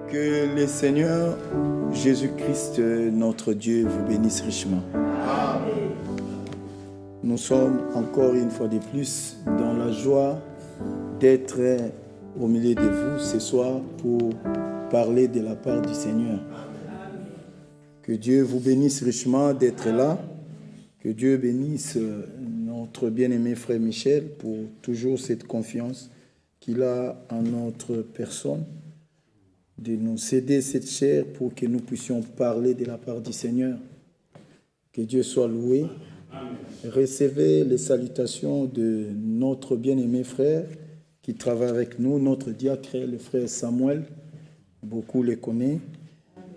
Que le Seigneur Jésus-Christ, notre Dieu, vous bénisse richement. Amen. Nous sommes encore une fois de plus dans la joie d'être au milieu de vous ce soir pour parler de la part du Seigneur. Que Dieu vous bénisse richement d'être là. Que Dieu bénisse notre bien-aimé frère Michel pour toujours cette confiance qu'il a en notre personne, de nous céder cette chair pour que nous puissions parler de la part du Seigneur. Que Dieu soit loué. Amen. Recevez les salutations de notre bien-aimé frère qui travaille avec nous, notre diacre, le frère Samuel. Beaucoup le connaissent.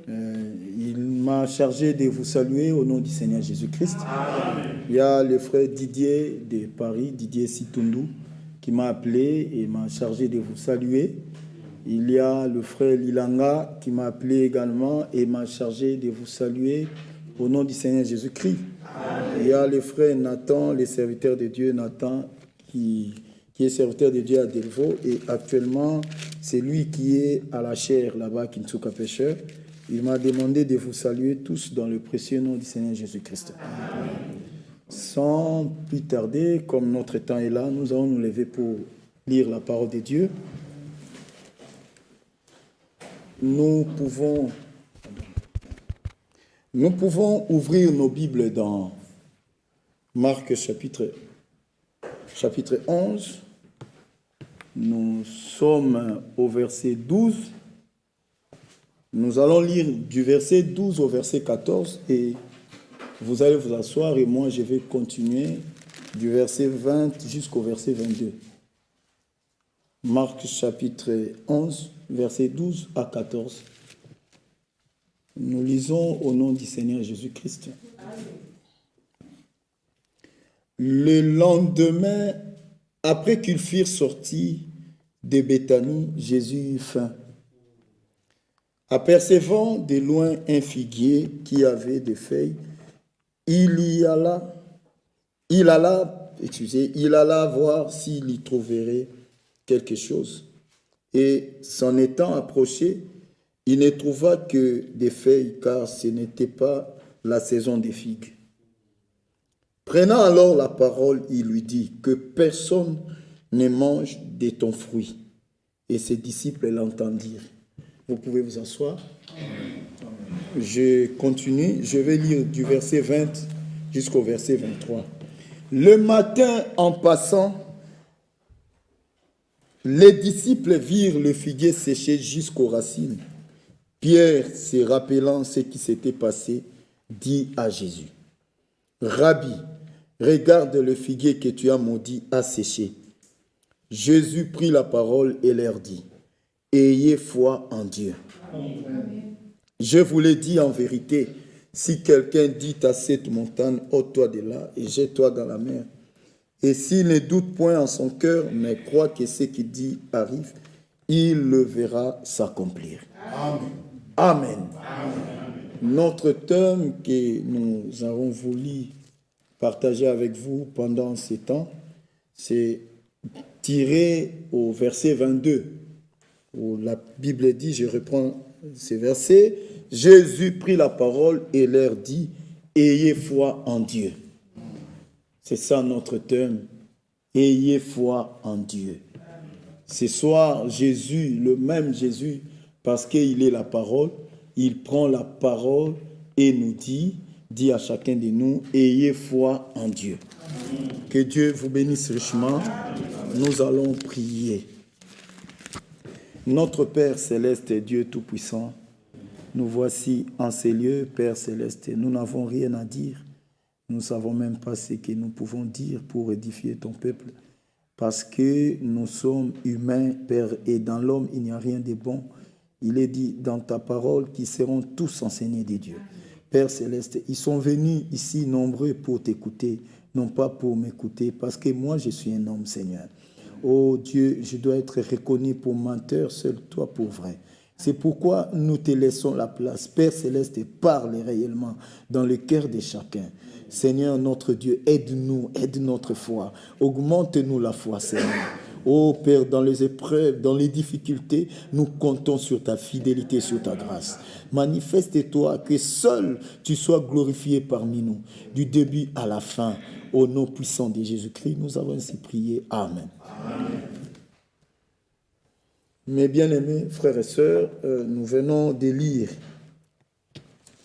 Il m'a chargé de vous saluer au nom du Seigneur Jésus-Christ. Amen. Il y a le frère Didier de Paris, Didier Situndu, qui m'a appelé et m'a chargé de vous saluer. Il y a le frère Lilanga qui m'a appelé également et m'a chargé de vous saluer au nom du Seigneur Jésus-Christ. Amen. Il y a le frère Nathan, le serviteur de Dieu, Nathan, qui est serviteur de Dieu à Delvaux. Et actuellement, c'est lui qui est à la chaire là-bas, Kinsuka Pêcheur. Il m'a demandé de vous saluer tous dans le précieux nom du Seigneur Jésus-Christ. Amen. Sans plus tarder, comme notre temps est là, nous allons nous lever pour lire la parole de Dieu. Nous pouvons ouvrir nos Bibles dans Marc chapitre 11. Nous sommes au verset 12. Nous allons lire du verset 12 au verset 14 et vous allez vous asseoir et moi je vais continuer du verset 20 jusqu'au verset 22. Marc chapitre 11, verset 12 à 14. Nous lisons au nom du Seigneur Jésus-Christ. Le lendemain, après qu'ils furent sortis de Béthanie, Jésus eut faim. Apercevant de loin un figuier qui avait des feuilles, il alla voir s'il y trouverait quelque chose. Et s'en étant approché, il ne trouva que des feuilles, car ce n'était pas la saison des figues. Prenant alors la parole, il lui dit que personne ne mange de ton fruit. Et ses disciples l'entendirent. Vous pouvez vous asseoir. Je continue. Je vais lire du verset 20 jusqu'au verset 23. Le matin, en passant, les disciples virent le figuier séché jusqu'aux racines. Pierre, se rappelant ce qui s'était passé, dit à Jésus, « Rabbi, regarde le figuier que tu as maudit a séché. » Jésus prit la parole et leur dit, « Ayez foi en Dieu. Amen. Je vous l'ai dit en vérité, si quelqu'un dit à cette montagne, ôte-toi de là et jette-toi dans la mer, et s'il ne doute point en son cœur, mais croit que ce qu'il dit arrive, il le verra s'accomplir. » Amen. Amen. Amen. Notre thème que nous avons voulu partager avec vous pendant ces temps, c'est tiré au verset 22, où la Bible dit, je reprends ces versets, Jésus prit la parole et leur dit, ayez foi en Dieu. C'est ça notre thème, ayez foi en Dieu. Ce soir, Jésus, le même Jésus, parce qu'il est la parole, il prend la parole et nous dit à chacun de nous, ayez foi en Dieu. Amen. Que Dieu vous bénisse richement. Nous allons prier. Notre Père céleste et Dieu tout-puissant, nous voici en ces lieux, Père céleste. Nous n'avons rien à dire. Nous ne savons même pas ce que nous pouvons dire pour édifier ton peuple. Parce que nous sommes humains, Père, et dans l'homme, il n'y a rien de bon. Il est dit dans ta parole qu'ils seront tous enseignés de Dieu. Père céleste, ils sont venus ici nombreux pour t'écouter, non pas pour m'écouter, parce que moi, je suis un homme, Seigneur. Oh Dieu, je dois être reconnu pour menteur, seul toi pour vrai. C'est pourquoi nous te laissons la place. Père céleste, parle réellement dans le cœur de chacun. Seigneur, notre Dieu, aide-nous, aide notre foi. Augmente-nous la foi, Seigneur. Oh Père, dans les épreuves, dans les difficultés, nous comptons sur ta fidélité, sur ta grâce. Manifeste-toi, que seul tu sois glorifié parmi nous, du début à la fin. Au nom puissant de Jésus-Christ, nous avons ainsi prié. Amen. Amen. Mes bien-aimés frères et sœurs, nous venons de lire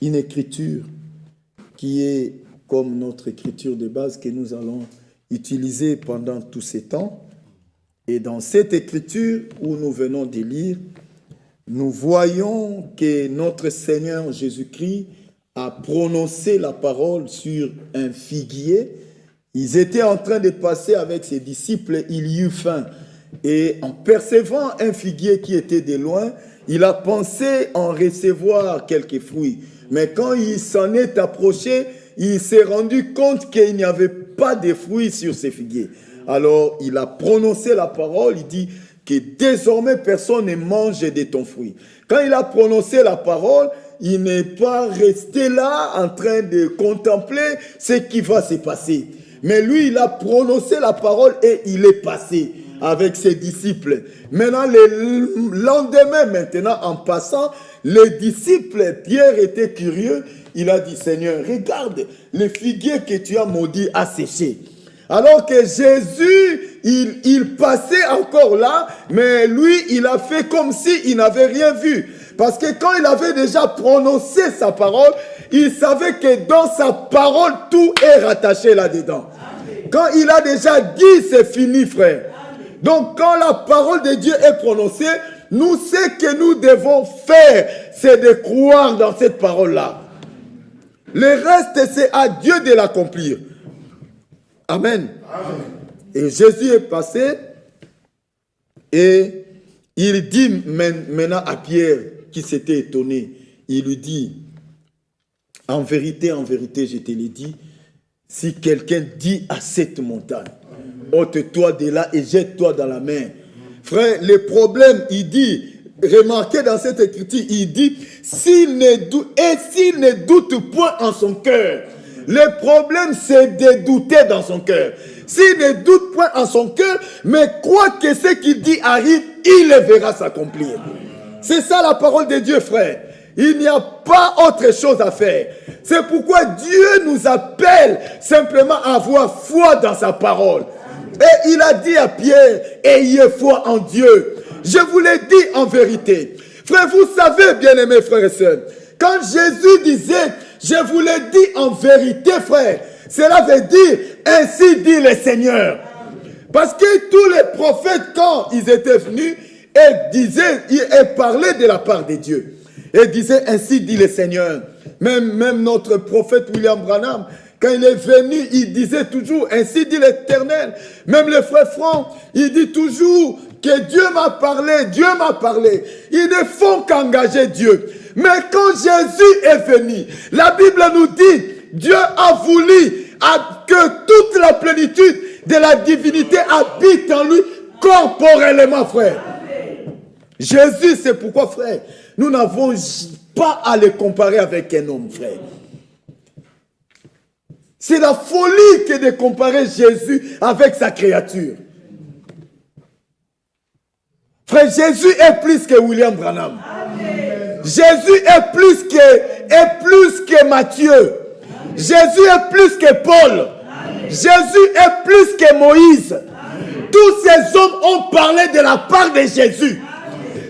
une écriture qui est comme notre écriture de base que nous allons utiliser pendant tous ces temps. Et dans cette écriture où nous venons de lire, nous voyons que notre Seigneur Jésus-Christ a prononcé la parole sur un figuier. Ils étaient en train de passer avec ses disciples, il y eut faim. Et en percevant un figuier qui était de loin, il a pensé en recevoir quelques fruits. Mais quand il s'en est approché, il s'est rendu compte qu'il n'y avait pas de fruits sur ces figuiers. Alors, il a prononcé la parole, il dit que désormais personne ne mange de ton fruit. Quand il a prononcé la parole, il n'est pas resté là en train de contempler ce qui va se passer. Mais lui, il a prononcé la parole et il est passé avec ses disciples. Maintenant, le lendemain, maintenant, en passant, les disciples, Pierre était curieux. Il a dit, Seigneur, regarde, le figuier que tu as maudit a séché. Alors que Jésus, il passait encore là, mais lui, il a fait comme s'il n'avait rien vu. Parce que quand il avait déjà prononcé sa parole, il savait que dans sa parole, tout est rattaché là-dedans. Quand il a déjà dit, c'est fini, frère. Donc, quand la parole de Dieu est prononcée, nous, ce que nous devons faire, c'est de croire dans cette parole-là. Le reste, c'est à Dieu de l'accomplir. Amen. Amen. Et Jésus est passé et il dit maintenant à Pierre, qui s'était étonné, il lui dit, en vérité, je te l'ai dit, si quelqu'un dit à cette montagne, ôte-toi de là et jette-toi dans la mer. Frère, le problème, il dit, remarquez dans cette écriture, il dit, s'il ne doute point en son cœur. Le problème, c'est de douter dans son cœur. S'il ne doute point en son cœur, mais quoi que ce qu'il dit arrive, il le verra s'accomplir. C'est ça la parole de Dieu, frère. Il n'y a pas autre chose à faire. C'est pourquoi Dieu nous appelle simplement à avoir foi dans sa parole. Et il a dit à Pierre, ayez foi en Dieu. Je vous l'ai dit en vérité. Frère, vous savez, bien-aimés frères et sœurs, quand Jésus disait, je vous l'ai dit en vérité, frère, cela veut dire, ainsi dit le Seigneur. Parce que tous les prophètes, quand ils étaient venus, et parlaient de la part de Dieu. Et disaient, ainsi dit le Seigneur. Même notre prophète William Branham, quand il est venu, il disait toujours, ainsi dit l'Éternel. Même le frère Franck, il dit toujours que Dieu m'a parlé, Dieu m'a parlé. Ils ne font qu'engager Dieu. Mais quand Jésus est venu, la Bible nous dit, Dieu a voulu que toute la plénitude de la divinité habite en lui corporellement, frère. Jésus, c'est pourquoi, frère, nous n'avons pas à le comparer avec un homme, frère. C'est la folie que de comparer Jésus avec sa créature. Frère, Jésus est plus que William Branham. Amen. Jésus est plus que Matthieu. Jésus est plus que Paul. Amen. Jésus est plus que Moïse. Amen. Tous ces hommes ont parlé de la part de Jésus.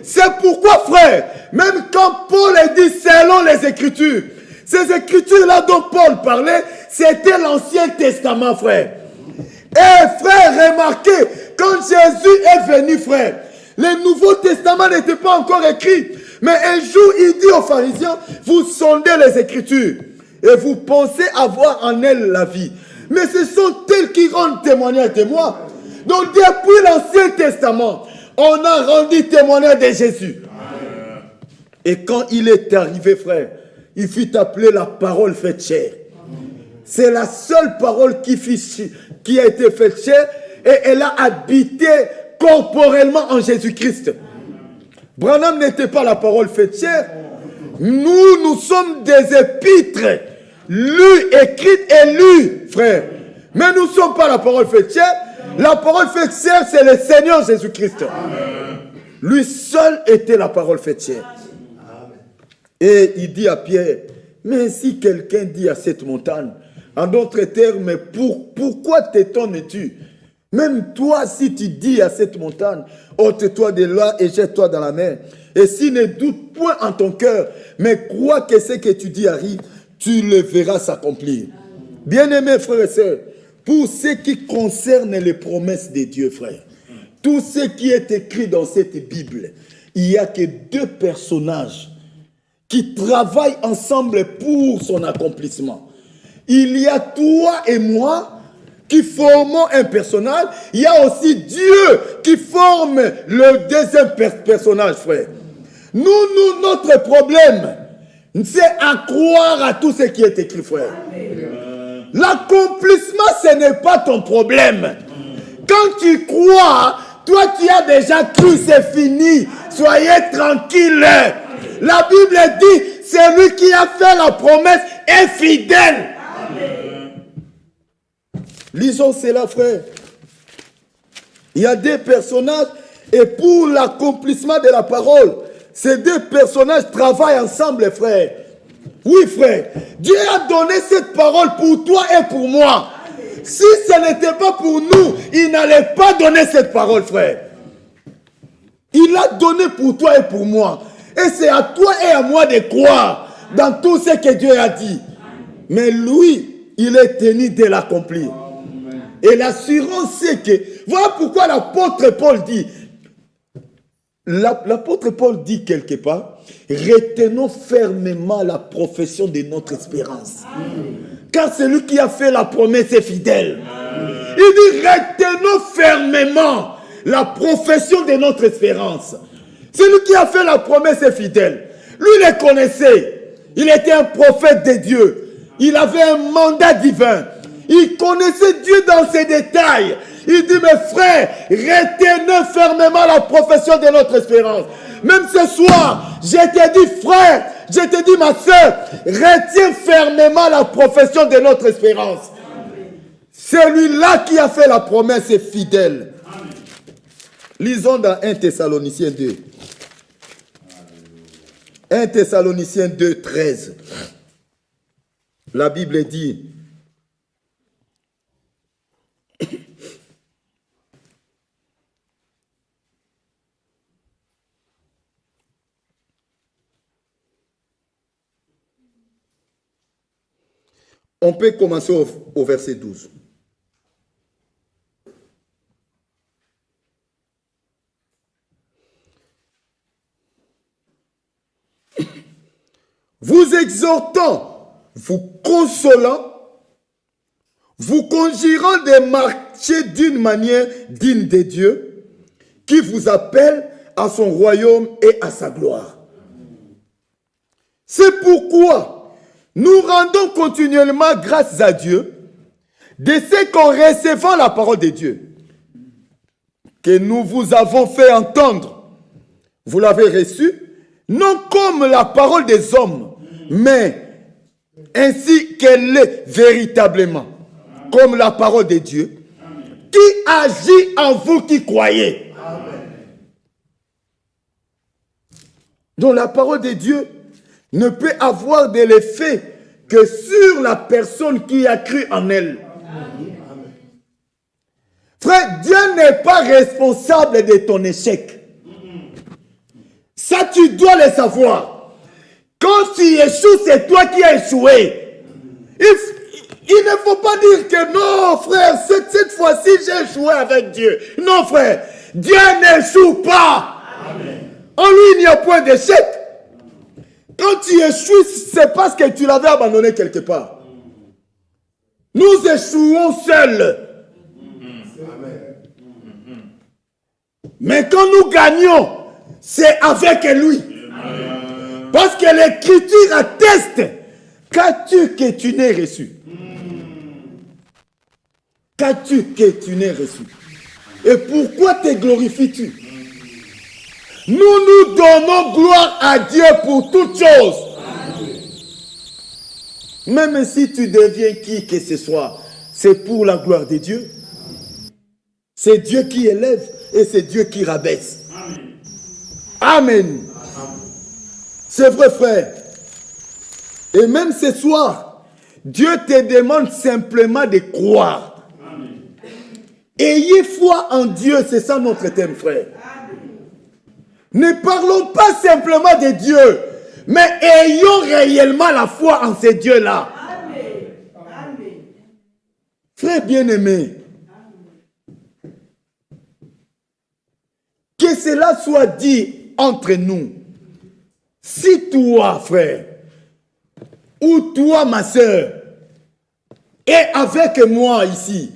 C'est pourquoi, frère, même quand Paul a dit selon les Écritures, ces Écritures-là dont Paul parlait, c'était l'Ancien Testament, frère. Et frère, remarquez, quand Jésus est venu, frère, le Nouveau Testament n'était pas encore écrit. Mais un jour, il dit aux pharisiens, vous sondez les Écritures et vous pensez avoir en elles la vie. Mais ce sont elles qui rendent témoignage de moi. Donc depuis l'Ancien Testament, on a rendu témoignage de Jésus. Et quand il est arrivé, frère, il fut appelé la parole faite chair. C'est la seule parole qui a été faite chair et elle a habité corporellement en Jésus-Christ. Branham n'était pas la parole faite chair. Nous sommes des épîtres, lues, écrites et lues, frère. Mais nous ne sommes pas la parole faite chair. La parole faite chair, c'est le Seigneur Jésus-Christ. Lui seul était la parole faite chair. Et il dit à Pierre, mais si quelqu'un dit à cette montagne, en d'autres termes, pourquoi t'étonnes-tu? Même toi, si tu dis à cette montagne, ôte-toi de là et jette-toi dans la mer. Et s'il ne doute point en ton cœur, mais crois que ce que tu dis arrive, tu le verras s'accomplir. Bien-aimés frères et sœurs, pour ce qui concerne les promesses de Dieu, frères, tout ce qui est écrit dans cette Bible, il n'y a que deux personnages qui travaillent ensemble pour son accomplissement. Il y a toi et moi qui formons un personnage. Il y a aussi Dieu qui forme le deuxième personnage, frère. Notre problème, c'est à croire à tout ce qui est écrit, frère. L'accomplissement, ce n'est pas ton problème. Quand tu crois, toi qui as déjà cru, c'est fini. Soyez tranquille. La Bible dit, celui qui a fait la promesse est fidèle. Lisons cela, frère. Il y a deux personnages et pour l'accomplissement de la parole, ces deux personnages travaillent ensemble, frère. Oui, frère. Dieu a donné cette parole pour toi et pour moi. Si ce n'était pas pour nous, il n'allait pas donner cette parole, frère. Il l'a donné pour toi et pour moi. Et c'est à toi et à moi de croire dans tout ce que Dieu a dit. Mais lui, il est tenu de l'accomplir. Et l'assurance, c'est que, voilà pourquoi l'apôtre Paul dit, l'apôtre Paul dit quelque part, retenons fermement la profession de notre espérance. Car celui qui a fait la promesse est fidèle. Il dit, retenons fermement la profession de notre espérance. Celui qui a fait la promesse est fidèle. Lui, il le connaissait. Il était un prophète de Dieu. Il avait un mandat divin. Il connaissait Dieu dans ses détails. Il dit, mes frères, retenez fermement la profession de notre espérance. Même ce soir, je te dis, frère, je te dis, ma soeur, retiens fermement la profession de notre espérance. Celui-là qui a fait la promesse est fidèle. Lisons dans 1 Thessaloniciens 2. 1 Thessaloniciens 2, 13. La Bible dit, on peut commencer au verset 12. Vous exhortant, vous consolant, vous conjurant de marcher d'une manière digne de Dieu, qui vous appelle à son royaume et à sa gloire. C'est pourquoi nous rendons continuellement grâce à Dieu de ce qu'en recevant la parole de Dieu, que nous vous avons fait entendre, vous l'avez reçue, non comme la parole des hommes, mais ainsi qu'elle est véritablement, comme la parole de Dieu, qui agit en vous qui croyez. Amen. Donc la parole de Dieu ne peut avoir de l'effet que sur la personne qui a cru en elle. Amen. Frère, Dieu n'est pas responsable de ton échec. Ça, tu dois le savoir. Quand tu échoues, c'est toi qui as échoué. Il ne faut pas dire que non, frère, cette fois-ci, j'ai échoué avec Dieu. Non, frère, Dieu n'échoue pas. Amen. En lui, il n'y a point d'échec. Quand tu échoues, c'est parce que tu l'avais abandonné quelque part. Nous échouons seuls. Mais quand nous gagnons, c'est avec lui. Parce que l'Écriture atteste. Qu'as-tu que tu n'aies reçu? Qu'as-tu que tu n'aies reçu? Et pourquoi te glorifies-tu? Nous nous donnons gloire à Dieu pour toutes choses. Même si tu deviens qui que ce soit, c'est pour la gloire de Dieu. C'est Dieu qui élève et c'est Dieu qui rabaisse. Amen. C'est vrai, frère. Et même ce soir, Dieu te demande simplement de croire. Ayez foi en Dieu, c'est ça notre thème, frère. Ne parlons pas simplement de Dieu, mais ayons réellement la foi en ces dieux-là. Frère bien-aimé, que cela soit dit entre nous. Si toi, frère, ou toi, ma soeur, est avec moi ici,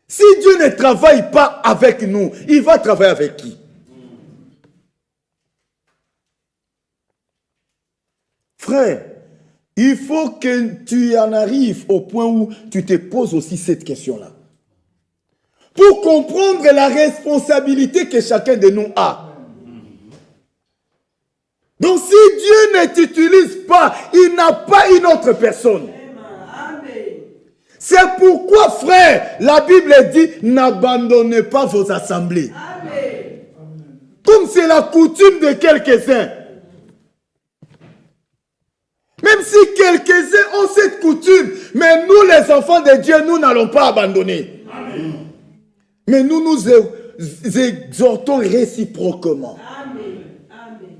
si Dieu ne travaille pas avec nous, il va travailler avec qui? Frère, il faut que tu en arrives au point où tu te poses aussi cette question-là. Pour comprendre la responsabilité que chacun de nous a. Donc si Dieu ne t'utilise pas, il n'a pas une autre personne. C'est pourquoi, frère, la Bible dit, n'abandonnez pas vos assemblées. Comme c'est la coutume de quelques-uns. Même si quelques-uns ont cette coutume, mais nous les enfants de Dieu, nous n'allons pas abandonner. Amen. Mais nous nous exhortons réciproquement. Amen. Amen.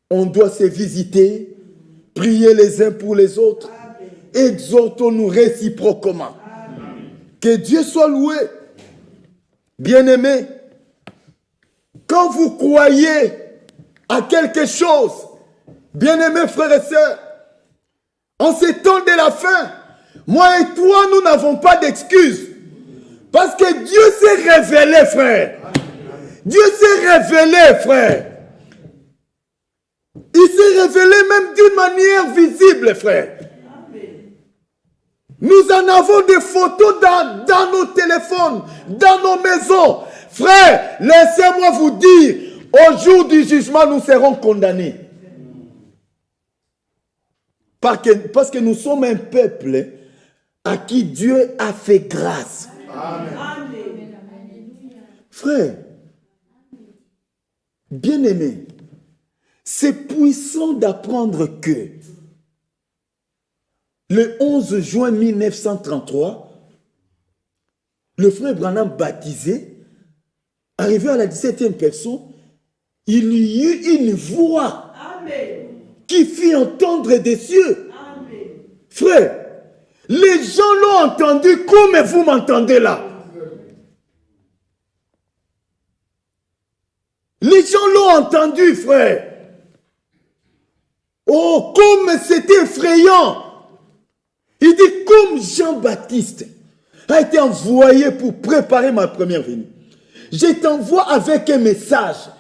On doit se visiter, prier les uns pour les autres. Exhortons-nous réciproquement. Amen. Que Dieu soit loué. Bien-aimés, quand vous croyez à quelque chose, bien-aimés frères et sœurs, en ces temps de la fin, moi et toi, nous n'avons pas d'excuses. Parce que Dieu s'est révélé, frère. Dieu s'est révélé, frère. Il s'est révélé même d'une manière visible, frère. Nous en avons des photos dans nos téléphones, dans nos maisons. Frère, laissez-moi vous dire, au jour du jugement, nous serons condamnés. Parce que nous sommes un peuple à qui Dieu a fait grâce. Amen. Frère, bien-aimé, c'est puissant d'apprendre que le 11 juin 1933, le frère Branham baptisé, arrivé à la 17e personne, il y eut une voix. Amen. Qui fit entendre des cieux. Amen. Frère, les gens l'ont entendu comme vous m'entendez là. Les gens l'ont entendu, frère. Oh, comme c'était effrayant. Il dit, comme Jean-Baptiste a été envoyé pour préparer ma première venue, je t'envoie avec un message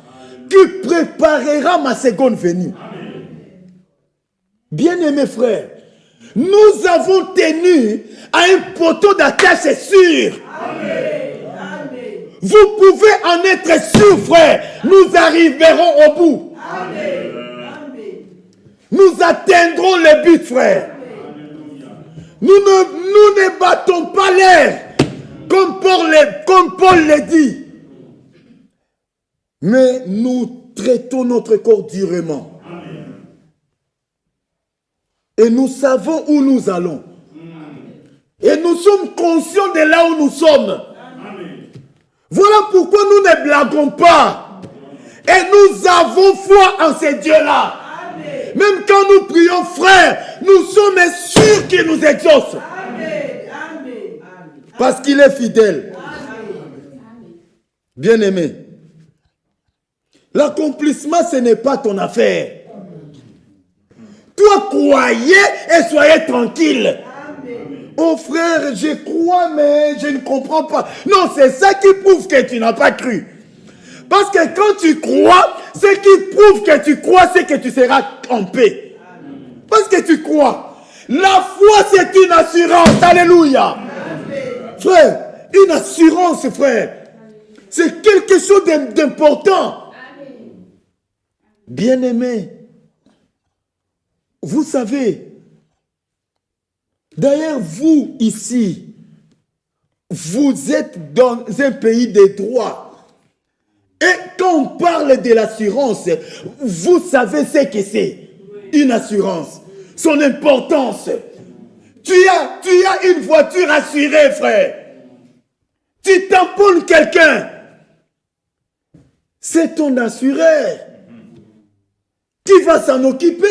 qui préparera ma seconde venue. Bien-aimés frères, nous avons tenu à un poteau d'attache sûr. Amen. Vous pouvez en être sûr, frère. Nous arriverons au bout. Amen. Nous atteindrons le but, frère. Nous ne battons pas l'air, comme Paul le dit. Mais nous traitons notre corps durement. Et nous savons où nous allons. Et nous sommes conscients de là où nous sommes. Voilà pourquoi nous ne blaguons pas. Et nous avons foi en ces dieux-là. Même quand nous prions, frère, nous sommes sûrs qu'il nous exauce. Parce qu'il est fidèle. Bien-aimé, l'accomplissement, ce n'est pas ton affaire. Toi, croyez et soyez tranquille. Oh frère, je crois, mais je ne comprends pas. Non, c'est ça qui prouve que tu n'as pas cru. Parce que quand tu crois, ce qui prouve que tu crois, c'est que tu seras en paix. Parce que tu crois. La foi, c'est une assurance. Alléluia. Frère, une assurance, frère. C'est quelque chose d'important. Bien-aimé. Vous savez, d'ailleurs, vous, ici, vous êtes dans un pays de droit. Et quand on parle de l'assurance, vous savez ce que c'est. Une assurance. Son importance. Tu as une voiture assurée, frère. Tu tamponnes quelqu'un. C'est ton assureur qui va s'en occuper.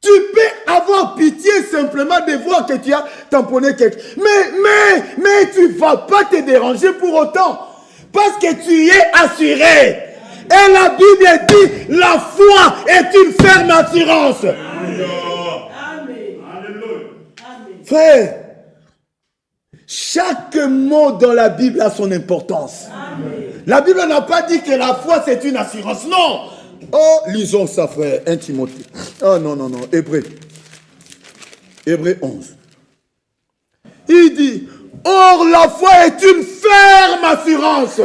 Tu peux avoir pitié simplement de voir que tu as tamponné quelqu'un. Mais tu ne vas pas te déranger pour autant. Parce que tu es assuré. Et la Bible dit, la foi est une ferme assurance. Frère, chaque mot dans la Bible a son importance. La Bible n'a pas dit que la foi c'est une assurance. Non. Oh, lisons ça, frère. 1 Timothée. Oh non. Hébreu 11. Il dit, or la foi est une ferme assurance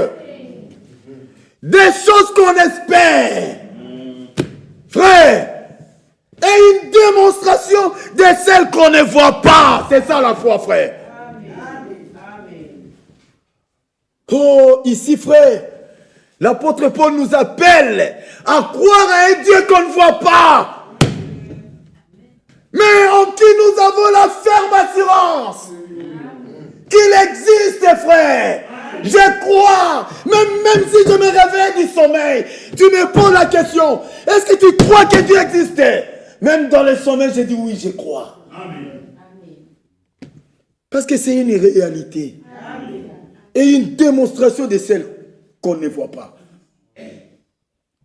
des choses qu'on espère. Frère, et une démonstration de celles qu'on ne voit pas. C'est ça la foi, frère. Oh, ici, frère, l'apôtre Paul nous appelle à croire à un Dieu qu'on ne voit pas, mais en qui nous avons la ferme assurance qu'il existe, frère. Je crois, même si je me réveille du sommeil, tu me poses la question, est-ce que tu crois que Dieu existait? Même dans le sommeil, je dis oui, je crois. Amen. Parce que c'est une réalité. Amen. Et une démonstration de celle qu'on ne voit pas.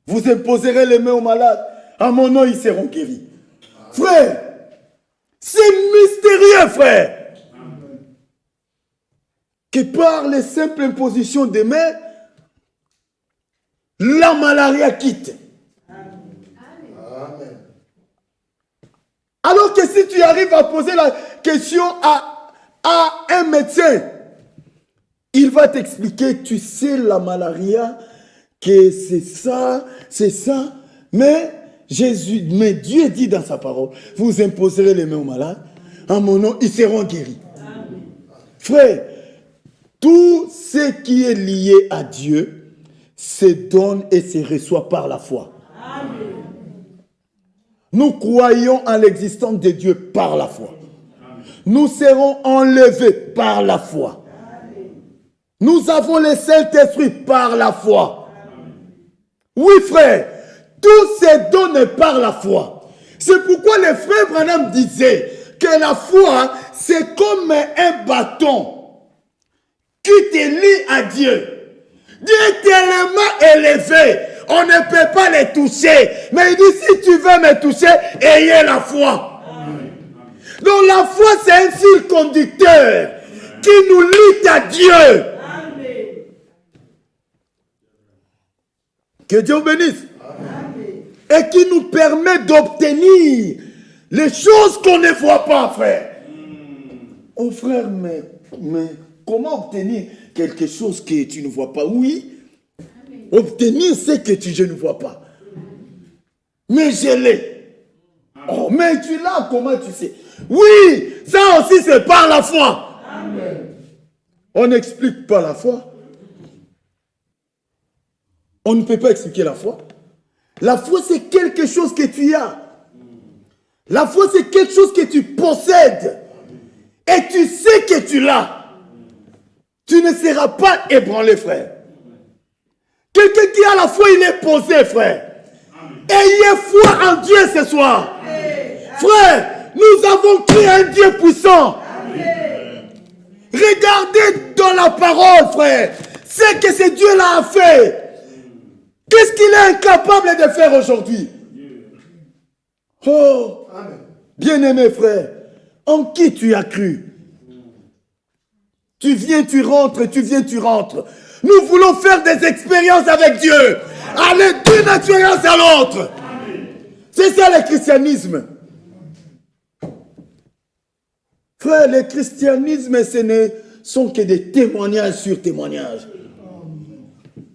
Vous imposerez les mains aux malades, à mon nom ils seront guéris. Frère, c'est mystérieux, frère. Que par les simples impositions des mains, la malaria quitte. Amen. Alors que si tu arrives à poser la question à un médecin, il va t'expliquer, tu sais, la malaria, que c'est ça, mais Dieu dit dans sa parole, vous imposerez les mains aux malades, en mon nom, ils seront guéris. Amen. Frère, tout ce qui est lié à Dieu se donne et se reçoit par la foi. Amen. Nous croyons en l'existence de Dieu par la foi. Amen. Nous serons enlevés par la foi. Amen. Nous avons le Saint-Esprit par la foi. Amen. Oui, frère, tout se donne par la foi. C'est pourquoi le frère Branham disait que la foi, c'est comme un bâton qui te lie à Dieu. Dieu est tellement élevé, on ne peut pas le toucher. Mais il dit, si tu veux me toucher, ayez la foi. Amen. Donc la foi, c'est un fil conducteur qui nous lie à Dieu. Amen. Que Dieu vous bénisse. Amen. Et qui nous permet d'obtenir les choses qu'on ne voit pas, frère. Oh frère, mais comment obtenir quelque chose que tu ne vois pas? Oui. Amen. Obtenir ce que je ne vois pas. Mais je l'ai. Oh, mais tu l'as, comment tu sais? Oui, ça aussi c'est par la foi. Amen. On n'explique pas la foi. On ne peut pas expliquer la foi. La foi c'est quelque chose que tu as. La foi c'est quelque chose que tu possèdes. Et tu sais que tu l'as. Tu ne seras pas ébranlé, frère. Quelqu'un qui a la foi, il est posé, frère. Ayez foi en Dieu ce soir. Frère, nous avons cru à un Dieu puissant. Regardez dans la parole, frère, ce que ce Dieu-là a fait. Qu'est-ce qu'il est incapable de faire aujourd'hui? Oh, bien-aimé frère, en qui tu as cru? Tu viens, tu rentres, tu viens, tu rentres. Nous voulons faire des expériences avec Dieu. Aller d'une expérience à l'autre. C'est ça le christianisme. Frère, le christianisme, ce ne sont que des témoignages sur témoignages.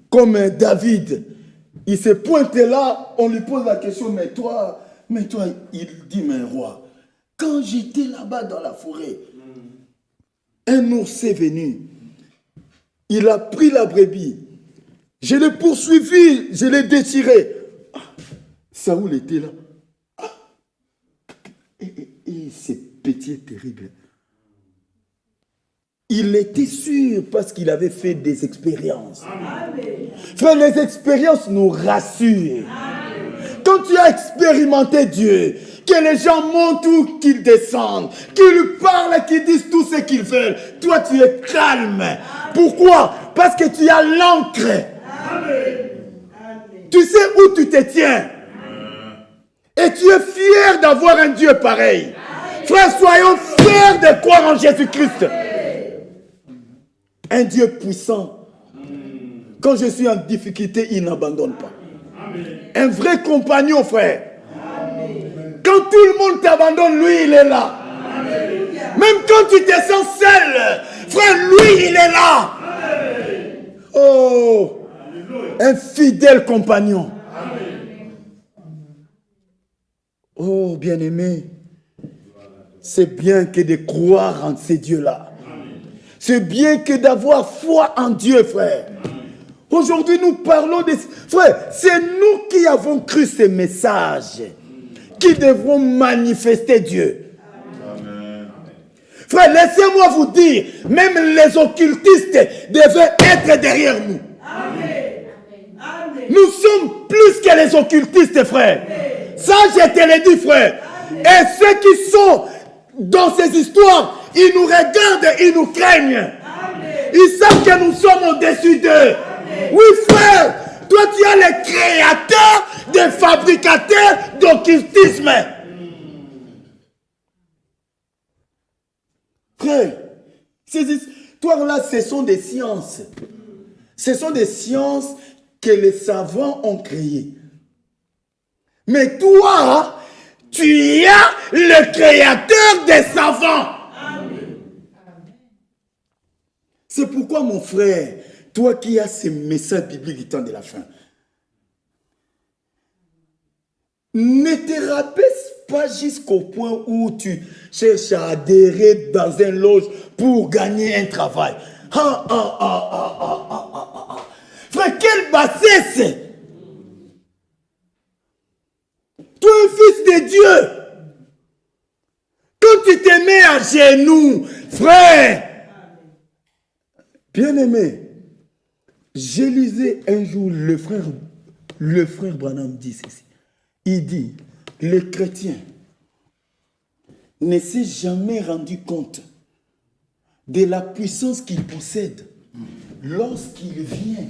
Comme David, il se pointe là, on lui pose la question, mais toi, il dit, mais roi, quand j'étais là-bas dans la forêt, un ours est venu. Il a pris la brebis. Je l'ai poursuivi, je l'ai déchiré. Ah, Saoul était là. Ah, et ce petit est terrible. Il était sûr parce qu'il avait fait des expériences. Amen. Frère, les expériences nous rassurent. Amen. Quand tu as expérimenté Dieu, que les gens montent ou qu'ils descendent, qu'ils parlent, qu'ils disent tout ce qu'ils veulent, toi tu es calme. Amen. Pourquoi? Parce que tu as l'encre. Tu sais où tu te tiens. Et tu es fier d'avoir un Dieu pareil. Amen. Frère, soyons fiers de croire en Jésus-Christ. Un Dieu puissant. Quand je suis en difficulté, il n'abandonne pas. Un vrai compagnon, frère. Quand tout le monde t'abandonne, lui, il est là. Même quand tu te sens seul, frère, lui, il est là. Oh, un fidèle compagnon. Oh, bien-aimé, c'est bien que de croire en ces dieux-là. C'est bien que d'avoir foi en Dieu, frère. Aujourd'hui, nous parlons de... Frère, c'est nous qui avons cru ces messages qui devront manifester Dieu. Amen. Frère, laissez-moi vous dire, même les occultistes devaient être derrière nous. Amen. Nous sommes plus que les occultistes, frère. Amen. Ça, je te l'ai dit, frère. Amen. Et ceux qui sont dans ces histoires, ils nous regardent, ils nous craignent. Amen. Ils savent que nous sommes au-dessus d'eux. Oui, frère, toi tu es le créateur des fabricateurs d'occultisme. Frère, ces histoires-là, ce sont des sciences. Ce sont des sciences que les savants ont créées. Mais toi, tu es le créateur des savants. C'est pourquoi, mon frère, toi qui as ces messages bibliques du temps de la fin, ne te rabaisse pas jusqu'au point où tu cherches à adhérer dans un loge pour gagner un travail. Frère, quelle bassesse! Toi, un fils de Dieu, quand tu te mets à genoux, frère, bien-aimé, j'ai lisé un jour le frère Branham dit ceci. Il dit, le chrétien ne s'est jamais rendu compte de la puissance qu'il possède lorsqu'il vient,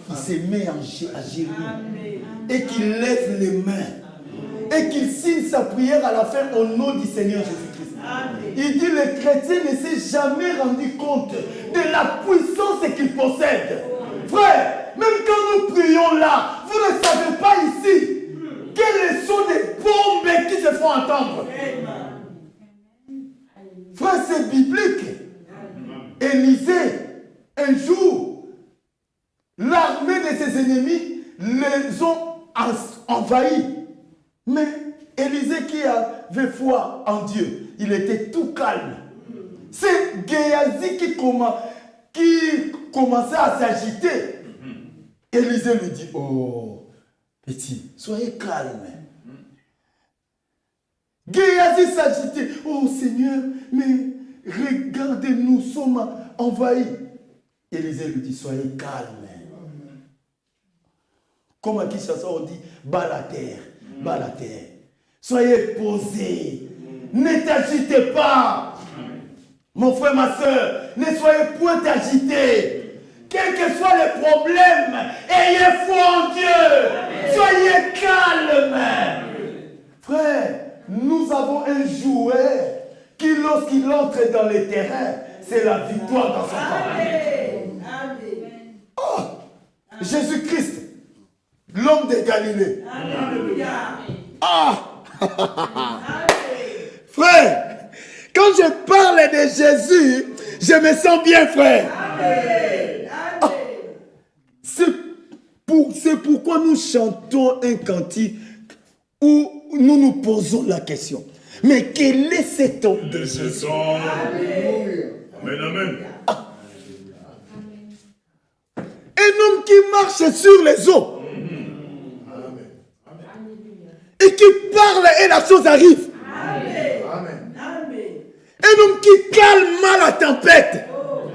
il se met à genoux et qu'il lève les mains et qu'il signe sa prière à la fin au nom du Seigneur Jésus-Christ. Il dit, le chrétien ne s'est jamais rendu compte de la puissance qu'il possède. Frère, même quand nous prions là, vous ne savez pas ici quelles sont les bombes qui se font entendre. Frère, c'est biblique. Élisée, un jour, l'armée de ses ennemis les ont envahis. Mais Élisée qui avait foi en Dieu, il était tout calme. C'est Géasi qui commençait à s'agiter. Élisée lui dit, oh, petit, soyez calme. Géasi s'agitait, oh Seigneur, mais regardez, nous sommes envahis. Élisée lui dit, soyez calme. Comme à Kinshasa on dit, bas la terre, bas la terre. Soyez posés, ne t'agitez pas. Mon frère, ma soeur, ne soyez point agités. Quels que soient les problèmes, ayez foi en Dieu. Amen. Soyez calme. Frère, nous avons un jouet qui, lorsqu'il entre dans les terrains, c'est la victoire dans son camp. Oh, Jésus-Christ, l'homme de Galilée. Alléluia. Ah. Frère, quand je parle de Jésus, je me sens bien, frère. Ah. C'est pourquoi nous chantons un cantique où nous nous posons la question. Mais quel est cet homme de Jésus? Amen. Un homme qui marche sur les eaux. Et qui parle et la chose arrive. Amen. Un homme qui calme la tempête.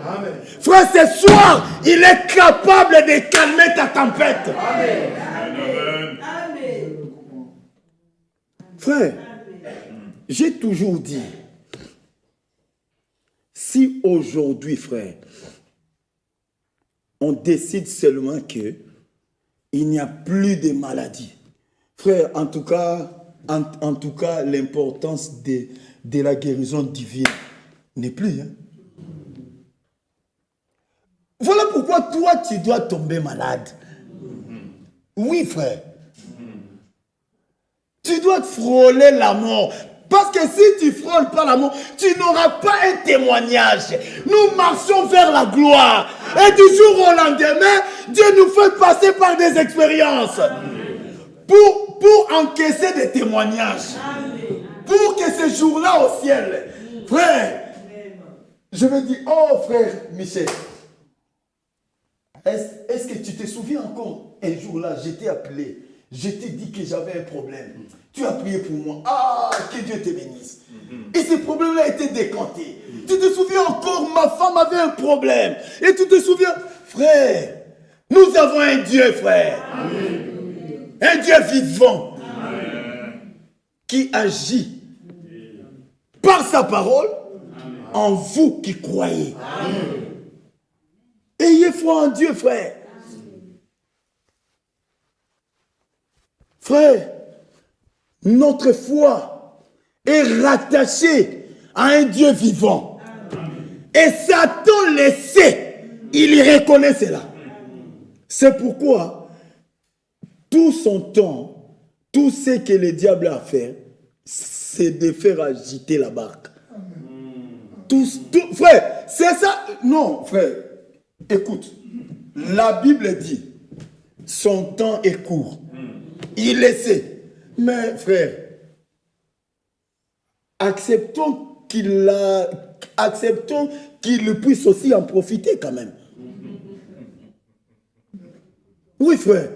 Amen. Frère, ce soir, il est capable de calmer ta tempête. Amen. Frère, j'ai toujours dit, si aujourd'hui, frère, on décide seulement que il n'y a plus de maladies. Frère, en tout cas, l'importance de la guérison divine n'est plus. Hein? Voilà pourquoi toi, tu dois tomber malade. Oui, frère. Tu dois frôler la mort. Parce que si tu frôles pas la mort, tu n'auras pas un témoignage. Nous marchons vers la gloire. Et du jour au lendemain, Dieu nous fait passer par des expériences. Pour encaisser des témoignages. Pour que ce jour-là au ciel, frère, je me dis, oh frère Michel, est-ce que tu te souviens encore, un jour-là, je t'ai appelé, je t'ai dit que j'avais un problème. Tu as prié pour moi. Ah, que Dieu te bénisse. Et ce problème-là a été décanté. Tu te souviens encore, ma femme avait un problème. Et tu te souviens, frère, nous avons un Dieu, frère. Amen. Un Dieu vivant. Amen. Qui agit par sa parole. Amen. En vous qui croyez. Amen. Ayez foi en Dieu, frère. Frère, notre foi est rattachée à un Dieu vivant. Amen. Et Satan le sait. Il y reconnaît cela. C'est pourquoi tout son temps, tout ce que le diable a fait, c'est de faire agiter la barque. Tout, frère, c'est ça. Non, frère, écoute. La Bible dit, son temps est court. Il le sait. Mais frère, acceptons qu'il puisse aussi en profiter quand même. Oui, frère.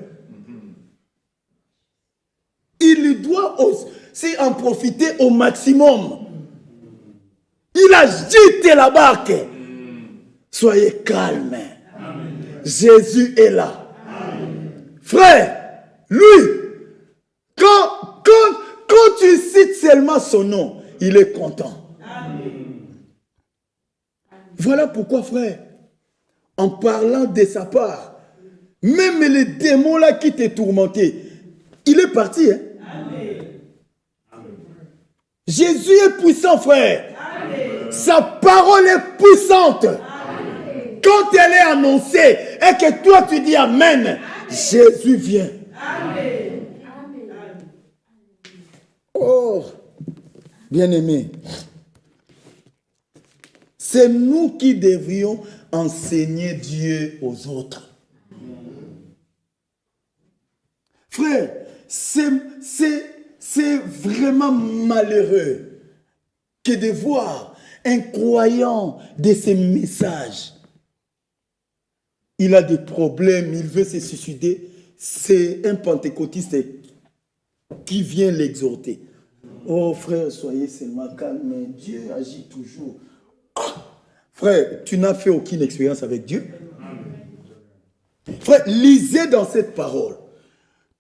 Il doit aussi en profiter au maximum. Il a jeté la barque. Soyez calmes. Jésus est là. Frère, lui, quand tu cites seulement son nom, il est content. Voilà pourquoi, frère, en parlant de sa part, même les démons là qui t'ont tourmenté, il est parti. Hein? Jésus est puissant, frère. Amen. Sa parole est puissante. Amen. Quand elle est annoncée et que toi tu dis Amen, Amen. Jésus vient. Amen. Oh, bien-aimés, c'est nous qui devrions enseigner Dieu aux autres. Frère, c'est vraiment malheureux que de voir un croyant de ces messages. Il a des problèmes, il veut se suicider. C'est un pentecôtiste qui vient l'exhorter. Oh frère, soyez seulement calme, Dieu agit toujours. Oh, frère, tu n'as fait aucune expérience avec Dieu. Frère, lisez dans cette parole.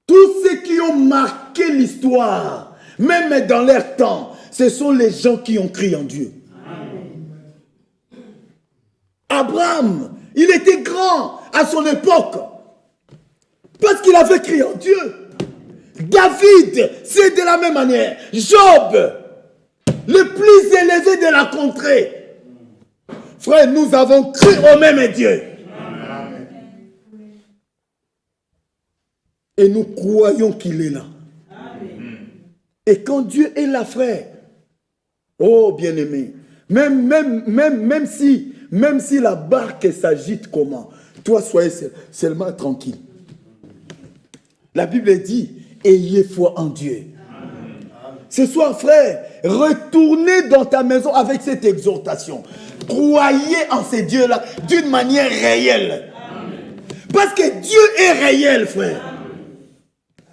Tous ceux qui ont marqué l'histoire, même dans leur temps, ce sont les gens qui ont crié en Dieu. Amen. Abraham, il était grand à son époque, parce qu'il avait crié en Dieu. David, c'est de la même manière. Job, le plus élevé de la contrée. Frère, nous avons cru au même Dieu. Et nous croyons qu'il est là. Amen. Et quand Dieu est là, frère, oh bien-aimé, même si la barque s'agite comment, toi soyez seulement tranquille. La Bible dit, ayez foi en Dieu. Amen. Ce soir, frère, retournez dans ta maison avec cette exhortation. croyez en ces dieux-là d'une manière réelle. Amen. Parce que Dieu est réel, frère.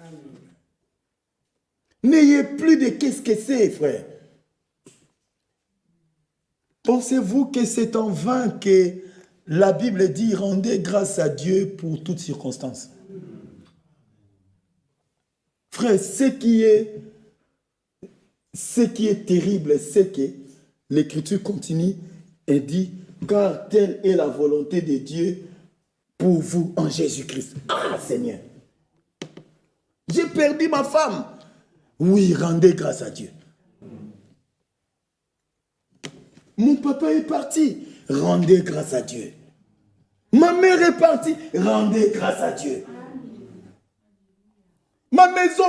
Amen. N'ayez plus de qu'est-ce que c'est, frère. Pensez-vous que c'est en vain que la Bible dit rendez grâce à Dieu pour toutes circonstances? Frère, ce qui est terrible, c'est que l'Écriture continue et dit, car telle est la volonté de Dieu pour vous en Jésus-Christ. Ah, Seigneur, j'ai perdu ma femme. Oui, rendez grâce à Dieu. Mon papa est parti. Rendez grâce à Dieu. Ma mère est partie. Rendez grâce à Dieu. Ma maison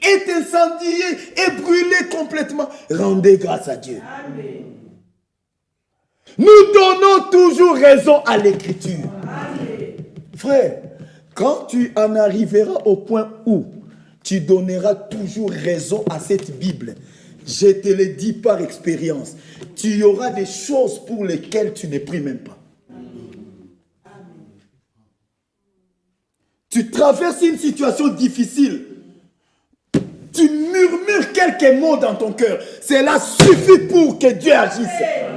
est incendiée et brûlée complètement. Rendez grâce à Dieu. Amen. Nous donnons toujours raison à l'Écriture. Frère, quand tu en arriveras au point où tu donneras toujours raison à cette Bible, je te le dis par expérience, tu y auras des choses pour lesquelles tu ne pries même pas. Tu traverses une situation difficile. Tu murmures quelques mots dans ton cœur. Cela suffit pour que Dieu agisse.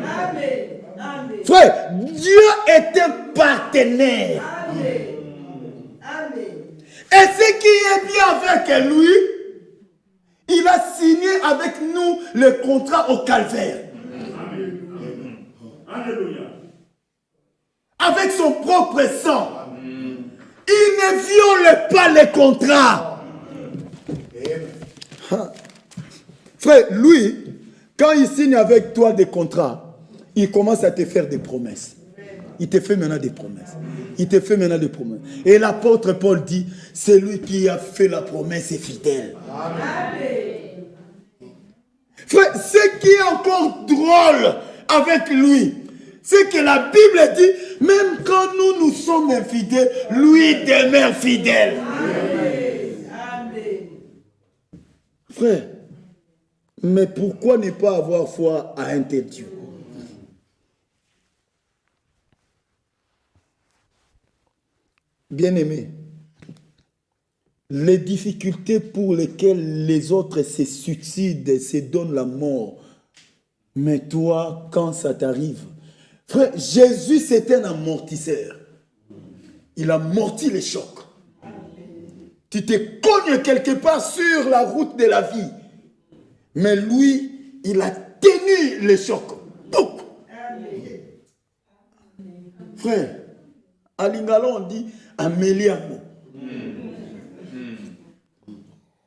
Amen. Amen. Frère, Dieu est un partenaire. Amen. Amen. Et ce qui est bien avec lui, il a signé avec nous le contrat au calvaire. Amen. Alléluia. Avec son propre sang. Amen. Il ne viole pas le contrat. Amen. Frère, lui, quand il signe avec toi des contrats, il commence à te faire des promesses. Il te fait maintenant des promesses. Il te fait maintenant des promesses. Et l'apôtre Paul dit, c'est lui qui a fait la promesse est fidèle. Amen. Frère, ce qui est encore drôle avec lui, c'est que la Bible dit, même quand nous sommes infidèles, lui demeure fidèle. Amen. Amen. Frère, mais pourquoi ne pas avoir foi à un tel Dieu? Bien-aimé, les difficultés pour lesquelles les autres se suicident, se donnent la mort, mais toi, quand ça t'arrive, frère, Jésus c'est un amortisseur. Il amortit les chocs. Tu te cognes quelque part sur la route de la vie, mais lui, il a tenu les chocs. Frère, à Lingala on dit Améliamo.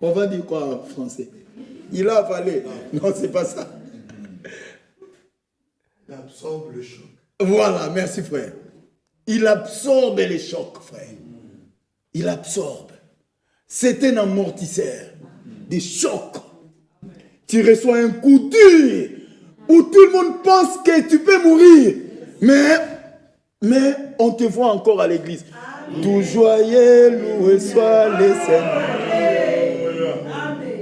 On va dire quoi en français? Il a avalé. Non, c'est pas ça. Il absorbe le choc. Voilà, merci frère. Il absorbe les chocs, frère. Il absorbe. C'est un amortisseur. Des chocs. Tu reçois un coup dur où tout le monde pense que tu peux mourir. Mais on te voit encore à l'église. Tout joyeux, loué soit le Seigneur.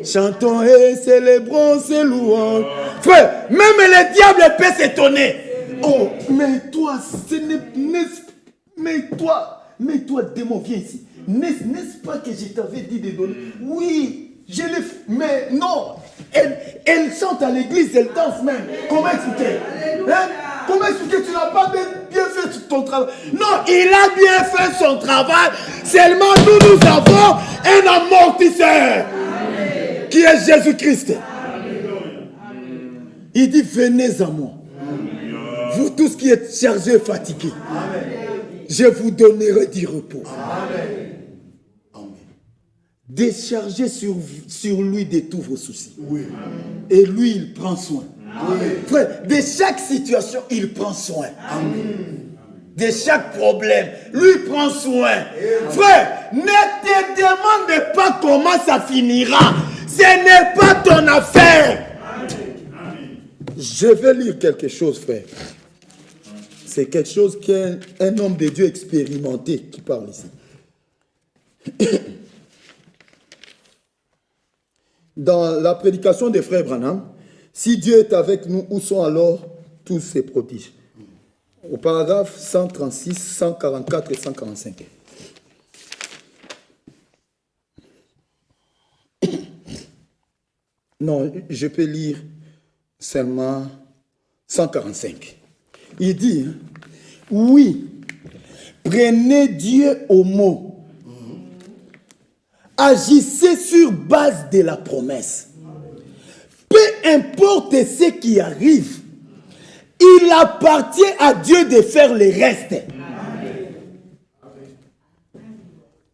Chantons et célébrons ses louanges. Frère, même le diable peut s'étonner. Oh, mais toi, mais toi, démon, viens ici. N'est-ce pas que je t'avais dit de donner? Oui, je l'ai fait. Mais non, elle chante à l'église, elle danse même. Comment expliquer? Hein? Comment expliquer? Tu n'as pas bien fait ton travail. Non, il a bien fait son travail. Seulement nous avons un amortisseur. Amen. Qui est Jésus-Christ. Il dit, venez à moi. Amen. Vous tous qui êtes chargés et fatigués. Amen. Je vous donnerai du repos. Amen. Amen. Déchargez sur lui de tous vos soucis. Oui. Et lui, il prend soin. Amen. Frère, de chaque situation, il prend soin. Amen. De chaque problème, lui prend soin. Amen. Frère, ne te demande pas comment ça finira. Ce n'est pas ton affaire. Amen. Je vais lire quelque chose, frère. C'est quelque chose qu'un homme de Dieu expérimenté qui parle ici. Dans la prédication des frères Branham, si Dieu est avec nous, où sont alors tous ces prodiges. Au paragraphe 136, 144 et 145. Non, je peux lire seulement 145. Il dit, oui, prenez Dieu au mot. Agissez sur base de la promesse. Peu importe ce qui arrive, il appartient à Dieu de faire le reste. Amen.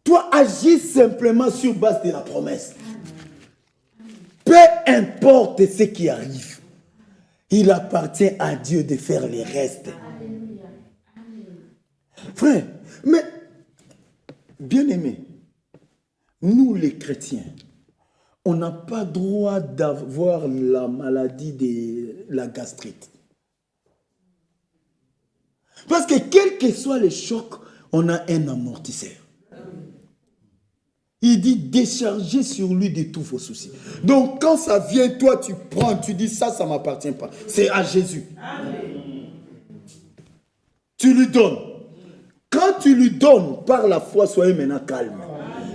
Toi, agis simplement sur base de la promesse. Peu importe ce qui arrive, il appartient à Dieu de faire le reste. Frère, mais, bien-aimés, nous les chrétiens, on n'a pas droit d'avoir la maladie de la gastrite. Parce que quel que soit le choc, on a un amortisseur. Il dit déchargez sur lui de tous vos soucis. Donc quand ça vient, toi tu prends, tu dis ça, ça ne m'appartient pas. C'est à Jésus. Amen. Tu lui donnes. Quand tu lui donnes par la foi, soyez maintenant calme.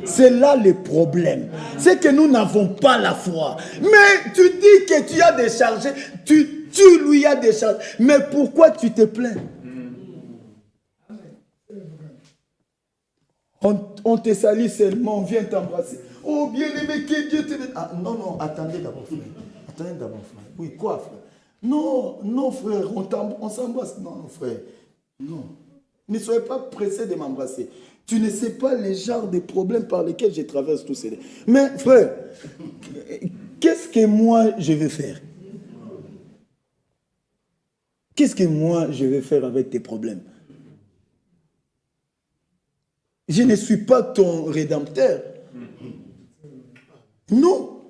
C'est là le problème. C'est que nous n'avons pas la foi. Mais tu dis que tu as déchargé, tu lui as déchargé. Mais pourquoi tu te plains? On te salue seulement, on vient t'embrasser. Oh bien-aimé, que Dieu te... Ah, non, attendez d'abord, frère. Attendez d'abord, frère. Oui, quoi, frère? Non, frère, on s'embrasse. Non, frère. Non. Ne soyez pas pressé de m'embrasser. Tu ne sais pas les genres de problèmes par lesquels je traverse tous ces... Mais, frère, qu'est-ce que moi je vais faire? Qu'est-ce que moi je vais faire avec tes problèmes? Je ne suis pas ton rédempteur. Non.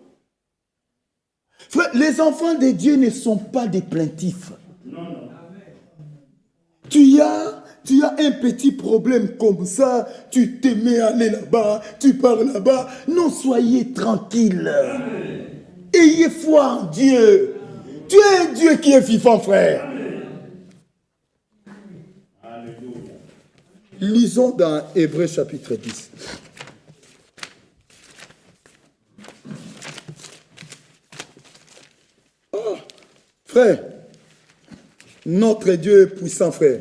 Frère, les enfants de Dieu ne sont pas des plaintifs. Non. Tu as un petit problème comme ça, tu te mets à aller là-bas, tu pars là-bas. Non, soyez tranquille. Ayez foi en Dieu. Tu es un Dieu qui est vivant, frère. Lisons dans Hébreux chapitre 10. Oh, frère, notre Dieu est puissant, frère.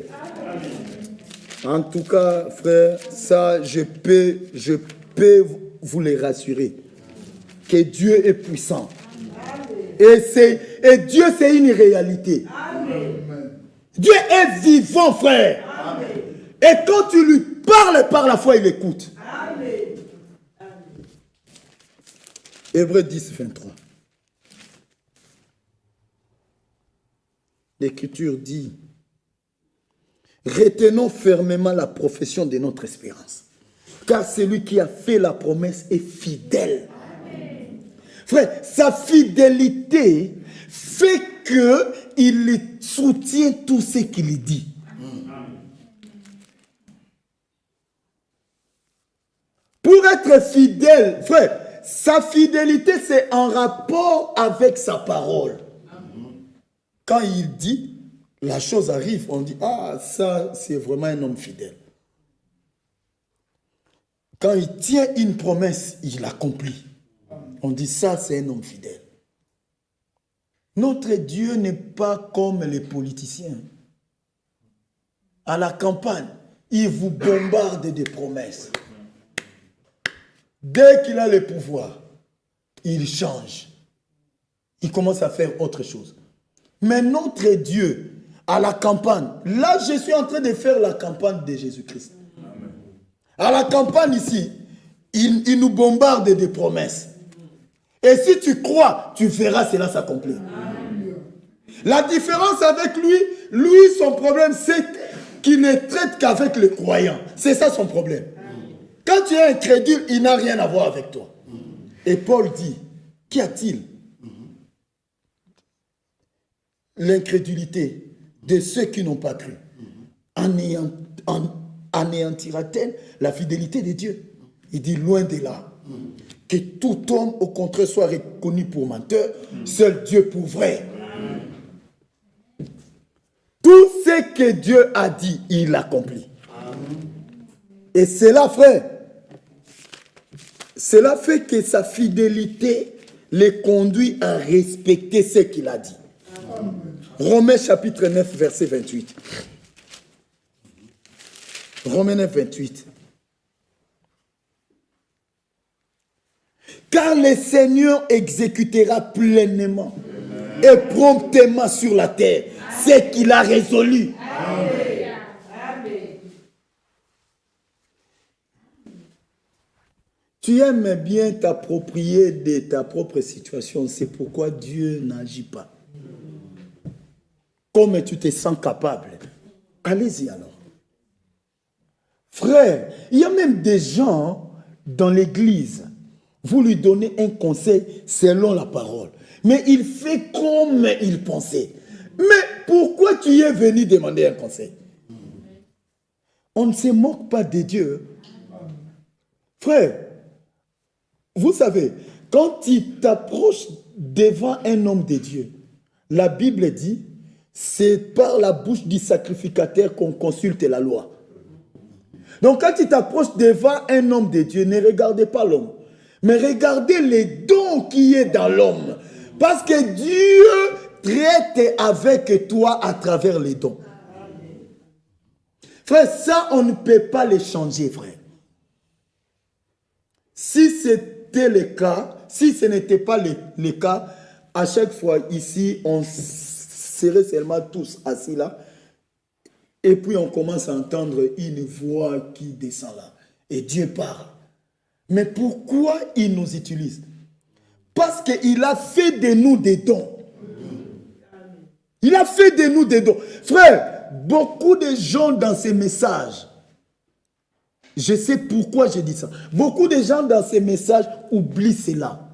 En tout cas, frère, ça, je peux vous les rassurer. Que Dieu est puissant. Et Dieu, c'est une réalité. Amen. Dieu est vivant, frère. Amen. Et quand tu lui parles par la foi, il écoute. Amen. Hébreux 10, 23. L'Écriture dit, retenons fermement la profession de notre espérance, car celui qui a fait la promesse est fidèle. Amen. Frère, sa fidélité fait qu'il soutient tout ce qu'il dit. Pour être fidèle, frère, sa fidélité, c'est en rapport avec sa parole. Quand il dit, la chose arrive, on dit, ah, ça, c'est vraiment un homme fidèle. Quand il tient une promesse, il l'accomplit. On dit, ça, c'est un homme fidèle. Notre Dieu n'est pas comme les politiciens. À la campagne, il vous bombarde de promesses. Dès qu'il a le pouvoir, il change. Il commence à faire autre chose. Mais notre Dieu, à la campagne, là je suis en train de faire la campagne de Jésus-Christ. À la campagne ici, il nous bombarde de promesses. Et si tu crois, tu verras cela s'accomplir. La différence avec lui, son problème, c'est qu'il ne traite qu'avec les croyants. C'est ça son problème. Quand tu es incrédule, il n'a rien à voir avec toi. Et Paul dit, qu'y a-t-il? L'incrédulité de ceux qui n'ont pas cru anéantira-t-elle la fidélité de Dieu? Il dit, loin de là. Que tout homme, au contraire, soit reconnu pour menteur, seul Dieu pour vrai. Tout ce que Dieu a dit, il l'accomplit. Et cela, frère, cela fait que sa fidélité les conduit à respecter ce qu'il a dit. Romains chapitre 9, verset 28. Romains 9, 28. Car le Seigneur exécutera pleinement et promptement sur la terre ce qu'il a résolu. Amen. Tu aimes bien t'approprier de ta propre situation, c'est pourquoi Dieu n'agit pas. Comme tu te sens capable, allez-y alors. Frère, il y a même des gens dans l'église, vous lui donnez un conseil selon la parole, mais il fait comme il pensait. Mais pourquoi tu es venu demander un conseil? On ne se moque pas de Dieu. Frère, vous savez, quand tu t'approches devant un homme de Dieu, la Bible dit, c'est par la bouche du sacrificateur qu'on consulte la loi. Donc quand tu t'approches devant un homme de Dieu, ne regardez pas l'homme, mais regardez les dons qui est dans l'homme. Parce que Dieu traite avec toi à travers les dons. Frère, ça, on ne peut pas les changer, frère. Si c'était le cas, si ce n'était pas le cas, à chaque fois ici, on serait seulement tous assis là, et puis on commence à entendre une voix qui descend là, et Dieu parle. Mais pourquoi il nous utilise? Parce qu'il a fait de nous des dons. Il a fait de nous des dons. Frère, beaucoup de gens dans ces messages, je sais pourquoi je dis ça. Beaucoup de gens dans ces messages oublient cela.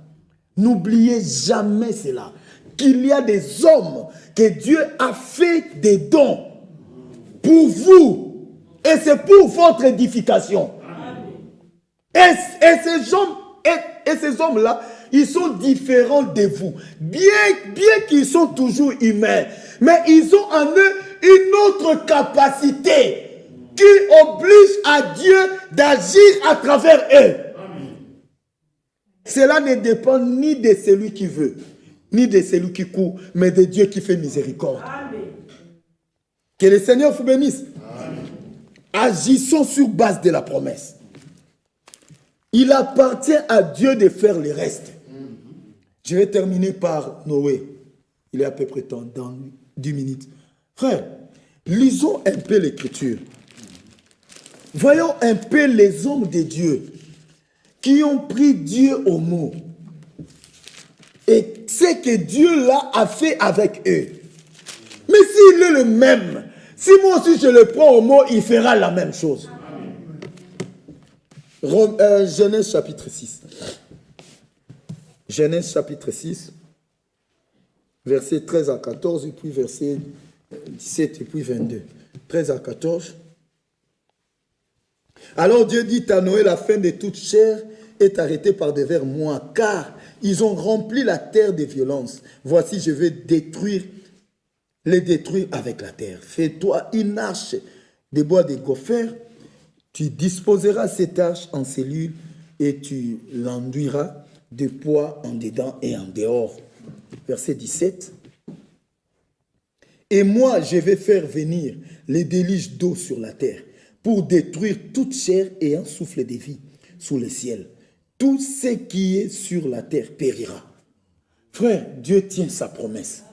N'oubliez jamais cela. Qu'il y a des hommes que Dieu a fait des dons pour vous. Et c'est pour votre édification. Et ces hommes-là, ils sont différents de vous. Bien qu'ils sont toujours humains. Mais ils ont en eux une autre capacité qui oblige à Dieu d'agir à travers eux. Amen. Cela ne dépend ni de celui qui veut, ni de celui qui court, mais de Dieu qui fait miséricorde. Amen. Que le Seigneur vous bénisse. Amen. Agissons sur base de la promesse. Il appartient à Dieu de faire le reste. Je vais terminer par Noé. Il est à peu près temps, dans 10 minutes. Frère, lisons un peu l'Écriture. Voyons un peu les hommes de Dieu qui ont pris Dieu au mot. Et ce que Dieu là a fait avec eux. Mais s'il est le même, si moi aussi je le prends au mot, il fera la même chose. Genèse chapitre 6. Genèse chapitre 6, versets 13 à 14, et puis versets 17 et puis 22. 13 à 14. Alors Dieu dit à Noé, la fin de toute chair est arrêtée par devers moi, car ils ont rempli la terre de violence. Voici, je vais les détruire avec la terre. Fais-toi une arche de bois de gopher. Tu disposeras cette arche en cellules et tu l'enduiras de poids en dedans et en dehors. Verset 17. Et moi, je vais faire venir les déluges d'eau sur la terre pour détruire toute chair ayant souffle de vie sous le ciel. Tout ce qui est sur la terre périra. Frère, Dieu tient sa promesse.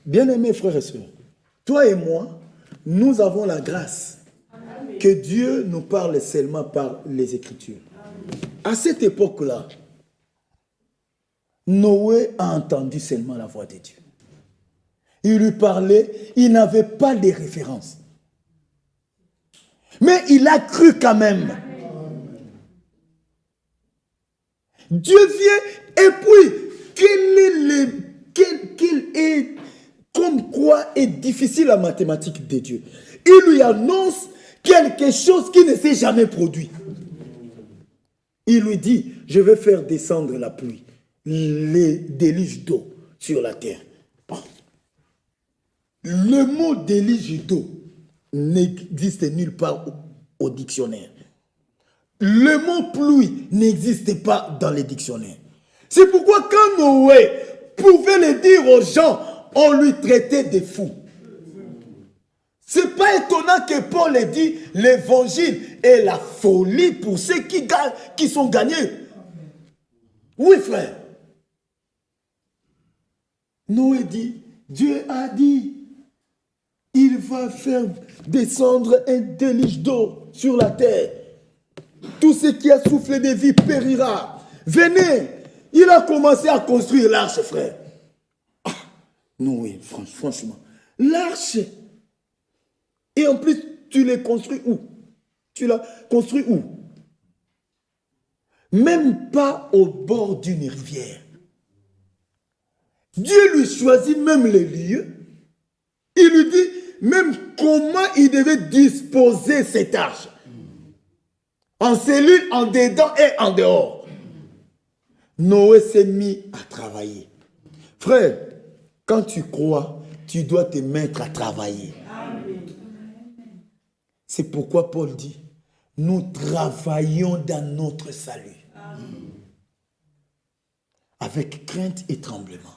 Bien-aimés frères et sœurs, toi et moi, nous avons la grâce que Dieu nous parle seulement par les Écritures. À cette époque-là, Noé a entendu seulement la voix de Dieu. Il lui parlait, il n'avait pas de référence. Mais il a cru quand même. Dieu vient et puis, comme quoi est difficile la mathématique de Dieu. Il lui annonce quelque chose qui ne s'est jamais produit. Il lui dit, je vais faire descendre la pluie, les déluges d'eau sur la terre. Le mot déligido n'existe nulle part au dictionnaire. Le mot pluie n'existe pas dans les dictionnaires. C'est pourquoi quand Noé pouvait le dire aux gens, on lui traitait de fou. C'est pas étonnant que Paul ait dit l'évangile est la folie pour ceux qui sont gagnés. Oui, frère. Noé dit, Dieu a dit, il va faire descendre un déluge d'eau sur la terre. Tout ce qui a soufflé de vie périra. Venez. Il a commencé à construire l'arche, frère. Ah, Noé, franchement. L'arche. Et en plus, tu l'as construit où? Tu l'as construit où? Même pas au bord d'une rivière. Dieu lui choisit même les lieux. Il lui dit même comment il devait disposer cette arche. En cellule, en dedans et en dehors. Noé s'est mis à travailler. Frère, quand tu crois, tu dois te mettre à travailler. C'est pourquoi Paul dit, nous travaillons dans notre salut. Avec crainte et tremblement.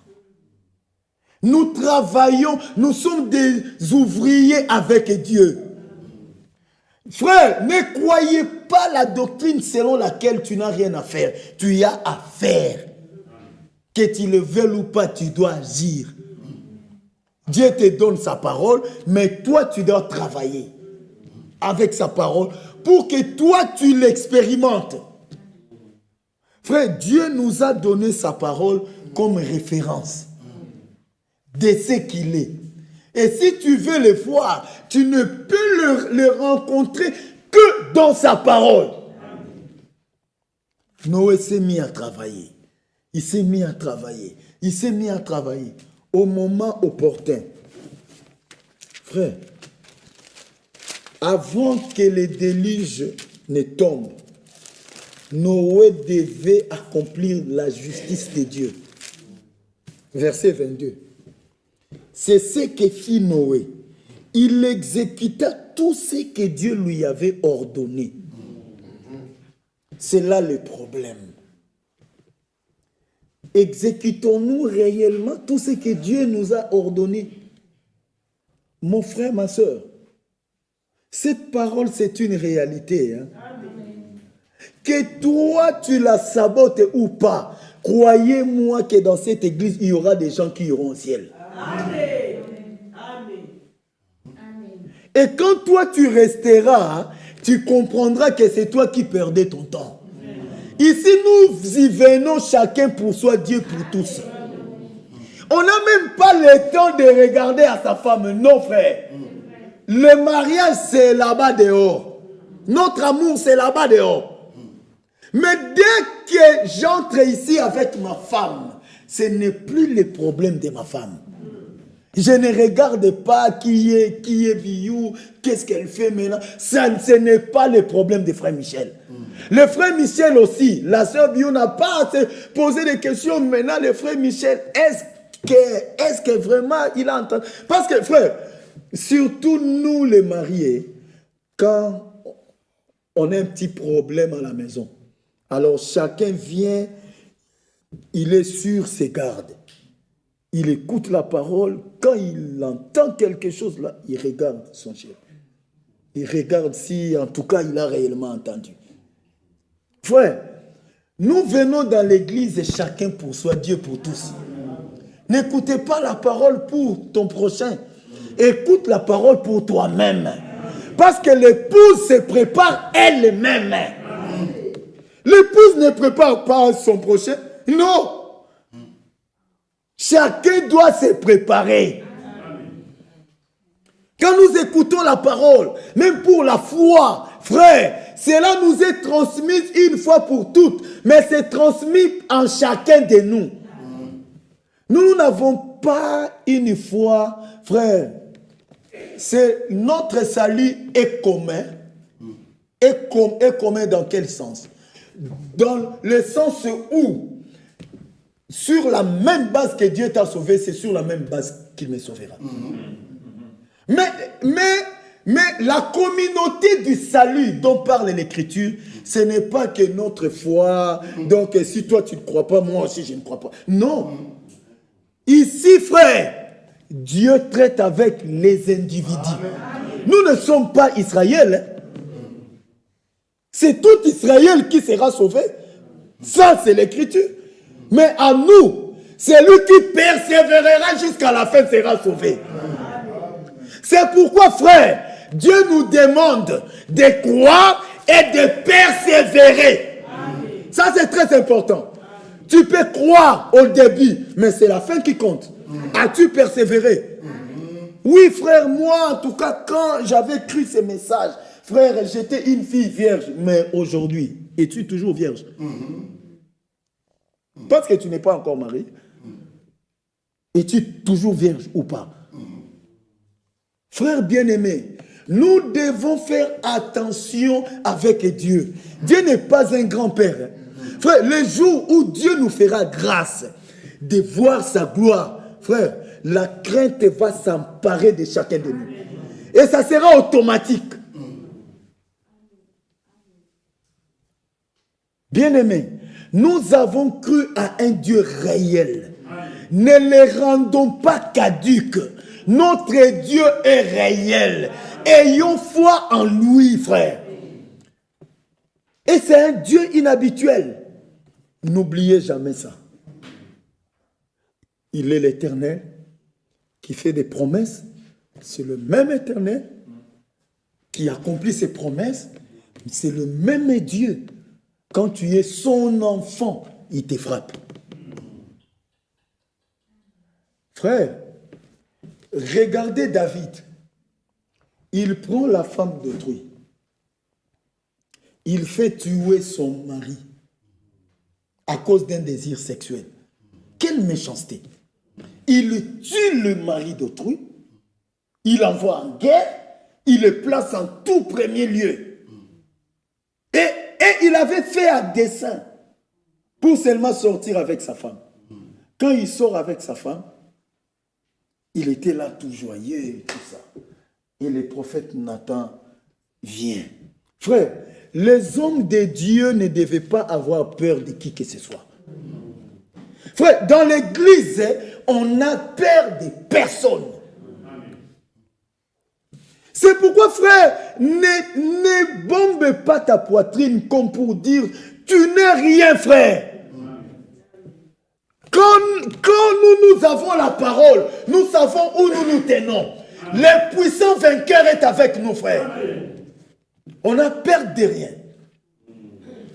Nous travaillons, nous sommes des ouvriers avec Dieu. Frère, ne croyez pas la doctrine selon laquelle tu n'as rien à faire. Tu y as à faire. Que tu le veuilles ou pas, tu dois agir. Dieu te donne sa parole, mais toi, tu dois travailler avec sa parole pour que toi, tu l'expérimentes. Frère, Dieu nous a donné sa parole comme référence de ce qu'il est. Et si tu veux le voir, tu ne peux le rencontrer que dans sa parole. Noé s'est mis à travailler. Il s'est mis à travailler. Il s'est mis à travailler au moment opportun. Frère, avant que le déluge ne tombe, Noé devait accomplir la justice de Dieu. Verset 22. C'est ce que fit Noé. Il exécuta tout ce que Dieu lui avait ordonné. C'est là le problème. Exécutons-nous réellement tout ce que Dieu nous a ordonné? Mon frère, ma soeur, cette parole, c'est une réalité. Hein? Que toi, tu la sabotes ou pas, croyez-moi que dans cette église, il y aura des gens qui iront au ciel. Amen. Amen. Et quand toi, tu resteras, tu comprendras que c'est toi qui perdais ton temps. Ici, nous y venons chacun pour soi, Dieu pour tous. On n'a même pas le temps de regarder à sa femme. Non, frère. Le mariage, c'est là-bas dehors. Notre amour, c'est là-bas dehors. Mais dès que j'entre ici avec ma femme, ce n'est plus le problème de ma femme. Je ne regarde pas qui est Biou, qu'est-ce qu'elle fait maintenant. Ce n'est pas le problème de frère Michel. Le frère Michel aussi, la sœur Biou n'a pas à se poser des questions. Maintenant, le frère Michel, est-ce que vraiment il a entendu? Parce que, frère, surtout nous les mariés, quand on a un petit problème à la maison, alors chacun vient, il est sur ses gardes. Il écoute la parole. Quand il entend quelque chose là, il regarde son chef. Il regarde si, en tout cas, il a réellement entendu. Frère, nous venons dans l'église et chacun pour soi, Dieu pour tous. N'écoutez pas la parole pour ton prochain. Écoute la parole pour toi-même. Parce que l'épouse se prépare elle-même. L'épouse ne prépare pas son prochain. Non. Chacun doit se préparer. Quand nous écoutons la parole, même pour la foi, frère, cela nous est transmis une fois pour toutes, mais c'est transmis en chacun de nous. Nous n'avons pas une foi, frère. C'est notre salut est commun. Est commun dans quel sens? Dans le sens où, sur la même base que Dieu t'a sauvé, c'est sur la même base qu'il me sauvera. Mais la communauté du salut dont parle l'Écriture, ce n'est pas que notre foi. Donc, si toi tu ne crois pas, moi aussi je ne crois pas. Non. Ici, frère, Dieu traite avec les individus. Nous ne sommes pas Israël. C'est tout Israël qui sera sauvé. Ça, c'est l'Écriture. Mais à nous, celui qui persévérera jusqu'à la fin sera sauvé. C'est pourquoi, frère, Dieu nous demande de croire et de persévérer. Ça, c'est très important. Tu peux croire au début, mais c'est la fin qui compte. As-tu persévéré? Oui, frère, moi, en tout cas, quand j'avais cru ces messages, frère, j'étais une fille vierge. Mais aujourd'hui, es-tu toujours vierge? Parce que tu n'es pas encore marié. Es-tu toujours vierge ou pas? Frère bien-aimé, nous devons faire attention avec Dieu. Dieu n'est pas un grand-père. Frère, le jour où Dieu nous fera grâce de voir sa gloire, frère, la crainte va s'emparer de chacun de nous. Et ça sera automatique. Bien-aimé, nous avons cru à un Dieu réel. Ne les rendons pas caduques. Notre Dieu est réel. Ayons foi en lui, frère. Et c'est un Dieu inhabituel. N'oubliez jamais ça. Il est l'Éternel qui fait des promesses. C'est le même Éternel qui accomplit ses promesses. C'est le même Dieu. Quand tu es son enfant, il te frappe. Frère, regardez David. Il prend la femme d'autrui. Il fait tuer son mari à cause d'un désir sexuel. Quelle méchanceté. Il tue le mari d'autrui. Il envoie en guerre. Il le place en tout premier lieu. Et il avait fait à dessein pour seulement sortir avec sa femme. Quand il sort avec sa femme, il était là tout joyeux et tout ça. Et le prophète Nathan vient. Frère, les hommes de Dieu ne devaient pas avoir peur de qui que ce soit. Frère, dans l'église, on a peur de personne. C'est pourquoi, frère, ne bombe pas ta poitrine comme pour dire tu n'es rien, frère. Quand nous avons la parole, nous savons où nous nous tenons. Le puissant vainqueur est avec nous, frère. On a peur de rien.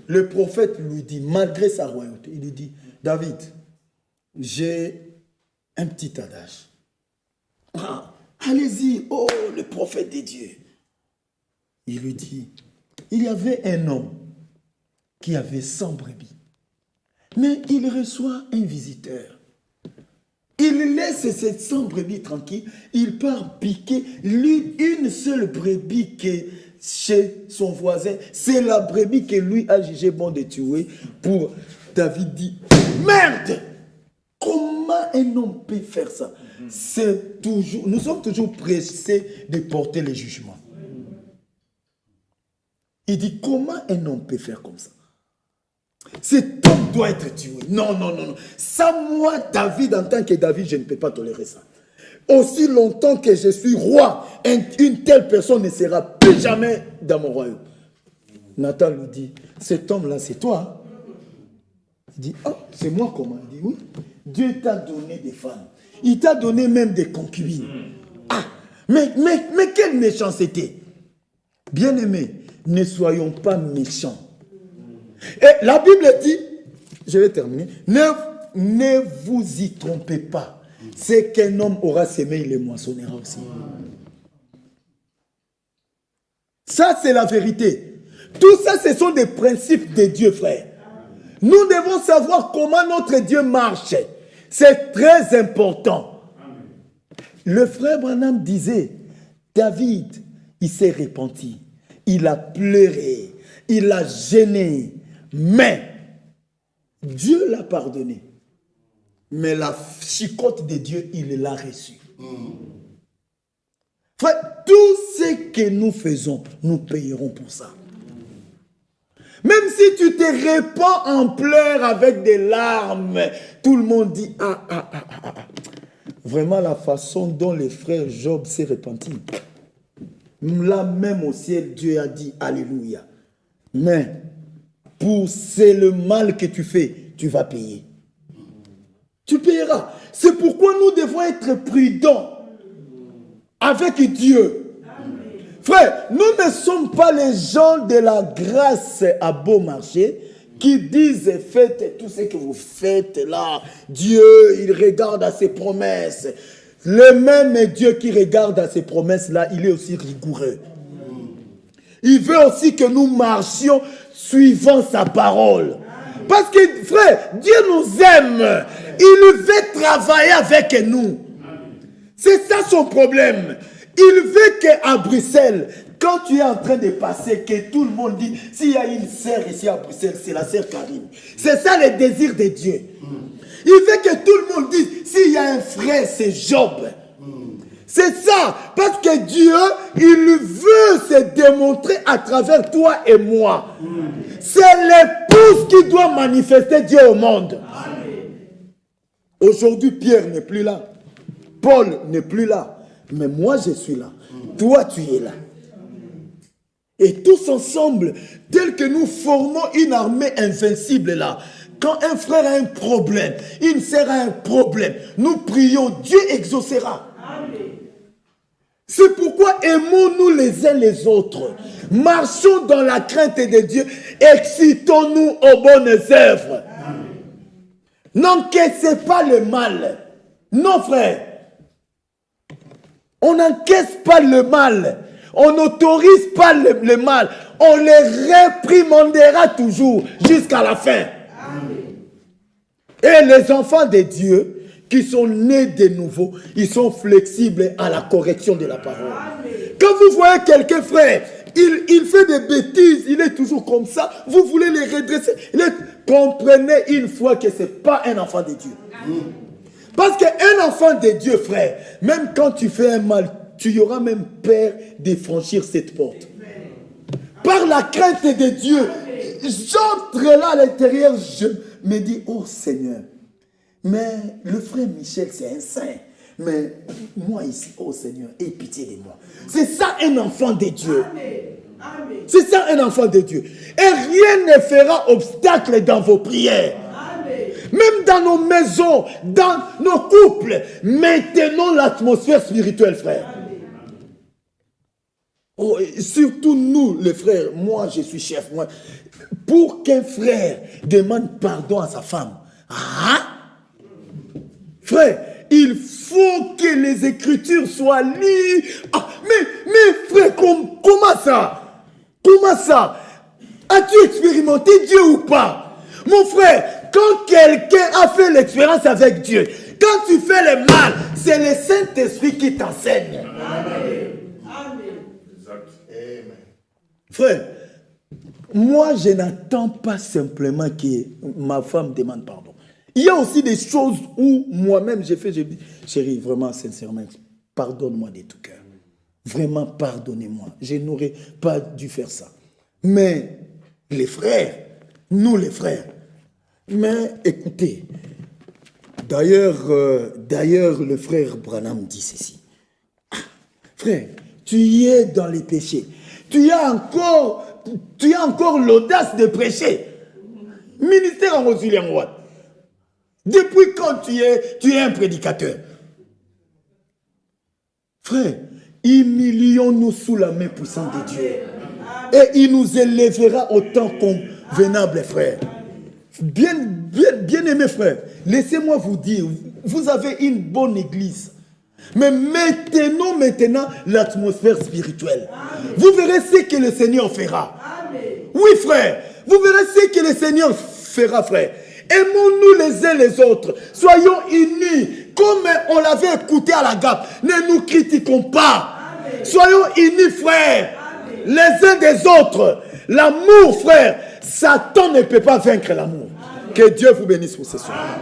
Le prophète lui dit, malgré sa royauté, il lui dit, David, j'ai un petit adage. Ah, allez-y, oh, le prophète de Dieu. Il lui dit, il y avait un homme qui avait 100 brebis. Mais il reçoit un visiteur. Il laisse cette 100 brebis tranquille. Il part piquer une seule brebis qui est chez son voisin. C'est la brebis que lui a jugé bon de tuer. Pour David dit, merde! Comment un homme peut faire ça? C'est toujours, nous sommes toujours pressés de porter le jugement. Il dit, comment un homme peut faire comme ça? Cet homme doit être tué. Non, non, non, non. Ça, moi, David, en tant que David, je ne peux pas tolérer ça. Aussi longtemps que je suis roi, une telle personne ne sera plus jamais dans mon royaume. Nathan lui dit, cet homme-là, c'est toi. Il dit, oh, c'est moi comment? Il dit, oui. Dieu t'a donné des femmes. Il t'a donné même des concubines. Ah, mais quelle méchanceté. Bien-aimés, ne soyons pas méchants. Et la Bible dit, je vais terminer, ne vous y trompez pas. C'est qu'un homme aura semé, il les moissonnera aussi. Ça, c'est la vérité. Tout ça, ce sont des principes de Dieu, frère. Nous devons savoir comment notre Dieu marche. C'est très important. Le frère Branham disait, David, il s'est repenti. Il a pleuré. Il a gêné. Mais Dieu l'a pardonné. Mais la chicotte de Dieu, il l'a reçue. Frère, tout ce que nous faisons, nous payerons pour ça. Même si tu te répands en pleurs avec des larmes, tout le monde dit Vraiment la façon dont les frères Job s'est repenti. Là même au ciel, Dieu a dit Alléluia. Mais c'est le mal que tu fais, tu vas payer. Tu payeras. C'est pourquoi nous devons être prudents avec Dieu. Frère, nous ne sommes pas les gens de la grâce à bon marché qui disent faites tout ce que vous faites là. Dieu, il regarde à ses promesses. Le même Dieu qui regarde à ses promesses là, il est aussi rigoureux. Il veut aussi que nous marchions suivant sa parole. Parce que frère, Dieu nous aime. Il veut travailler avec nous. C'est ça son problème. Il veut qu'à Bruxelles, quand tu es en train de passer, que tout le monde dit, s'il y a une sœur ici à Bruxelles, c'est la sœur Karine. C'est ça le désir de Dieu. Il veut que tout le monde dise, s'il y a un frère, c'est Job. C'est ça. Parce que Dieu, il veut se démontrer à travers toi et moi. C'est l'épouse qui doit manifester Dieu au monde. Aujourd'hui, Pierre n'est plus là. Paul n'est plus là. Mais moi, je suis là. Toi, tu es là. Et tous ensemble, tel que nous formons une armée invincible là, quand un frère a un problème, une sœur a un problème, nous prions, Dieu exaucera. C'est pourquoi aimons-nous les uns les autres. Marchons dans la crainte de Dieu. Excitons-nous aux bonnes œuvres. N'encaissez pas le mal. Non, frère. On n'encaisse pas le mal. On n'autorise pas le mal. On les réprimandera toujours jusqu'à la fin. Et les enfants de Dieu qui sont nés de nouveau, ils sont flexibles à la correction de la parole. Quand vous voyez quelqu'un, frère, il fait des bêtises, il est toujours comme ça, vous voulez les redresser. Comprenez une fois que ce n'est pas un enfant de Dieu. Parce qu'un enfant de Dieu, frère, même quand tu fais un mal, tu y auras même peur de franchir cette porte. Par la crainte de Dieu, j'entre là à l'intérieur, je me dis, oh Seigneur, mais le frère Michel, c'est un saint. Mais moi ici, oh Seigneur, aie pitié de moi. C'est ça un enfant de Dieu. C'est ça un enfant de Dieu. Et rien ne fera obstacle dans vos prières. Même dans nos maisons, dans nos couples, maintenons l'atmosphère spirituelle, frère. Oh, surtout nous, les frères, moi je suis chef. Moi, pour qu'un frère demande pardon à sa femme, frère, il faut que les Écritures soient lues. Mais frère, comment ça? Comment ça? As-tu expérimenté Dieu ou pas? Mon frère, quand quelqu'un a fait l'expérience avec Dieu, quand tu fais le mal, c'est le Saint-Esprit qui t'enseigne. Amen. Frère, moi je n'attends pas simplement que ma femme demande pardon. Il y a aussi des choses où moi-même j'ai fait, je dis, chérie, vraiment sincèrement, pardonne-moi de tout cœur. Vraiment pardonnez-moi. Je n'aurais pas dû faire ça. Mais les frères, nous les frères, mais écoutez, d'ailleurs le frère Branham dit ceci. Frère, tu y es dans les péchés. Tu as encore l'audace de prêcher. Ministère en William Watt. Depuis quand tu es un prédicateur? Frère, humilions-nous sous la main puissante de Dieu. Et il nous élèvera au temps convenable, frère. Bien aimé frère, laissez-moi vous dire, vous avez une bonne église. Mais maintenons maintenant l'atmosphère spirituelle. Vous verrez ce que le Seigneur fera. Oui frère, vous verrez ce que le Seigneur fera, frère. Aimons-nous les uns les autres. Soyons unis. Comme on l'avait écouté à la Gap. Ne nous critiquons pas. Soyons unis, frère. Les uns des autres. L'amour, frère. Satan ne peut pas vaincre l'amour. Que Dieu vous bénisse pour ce soir.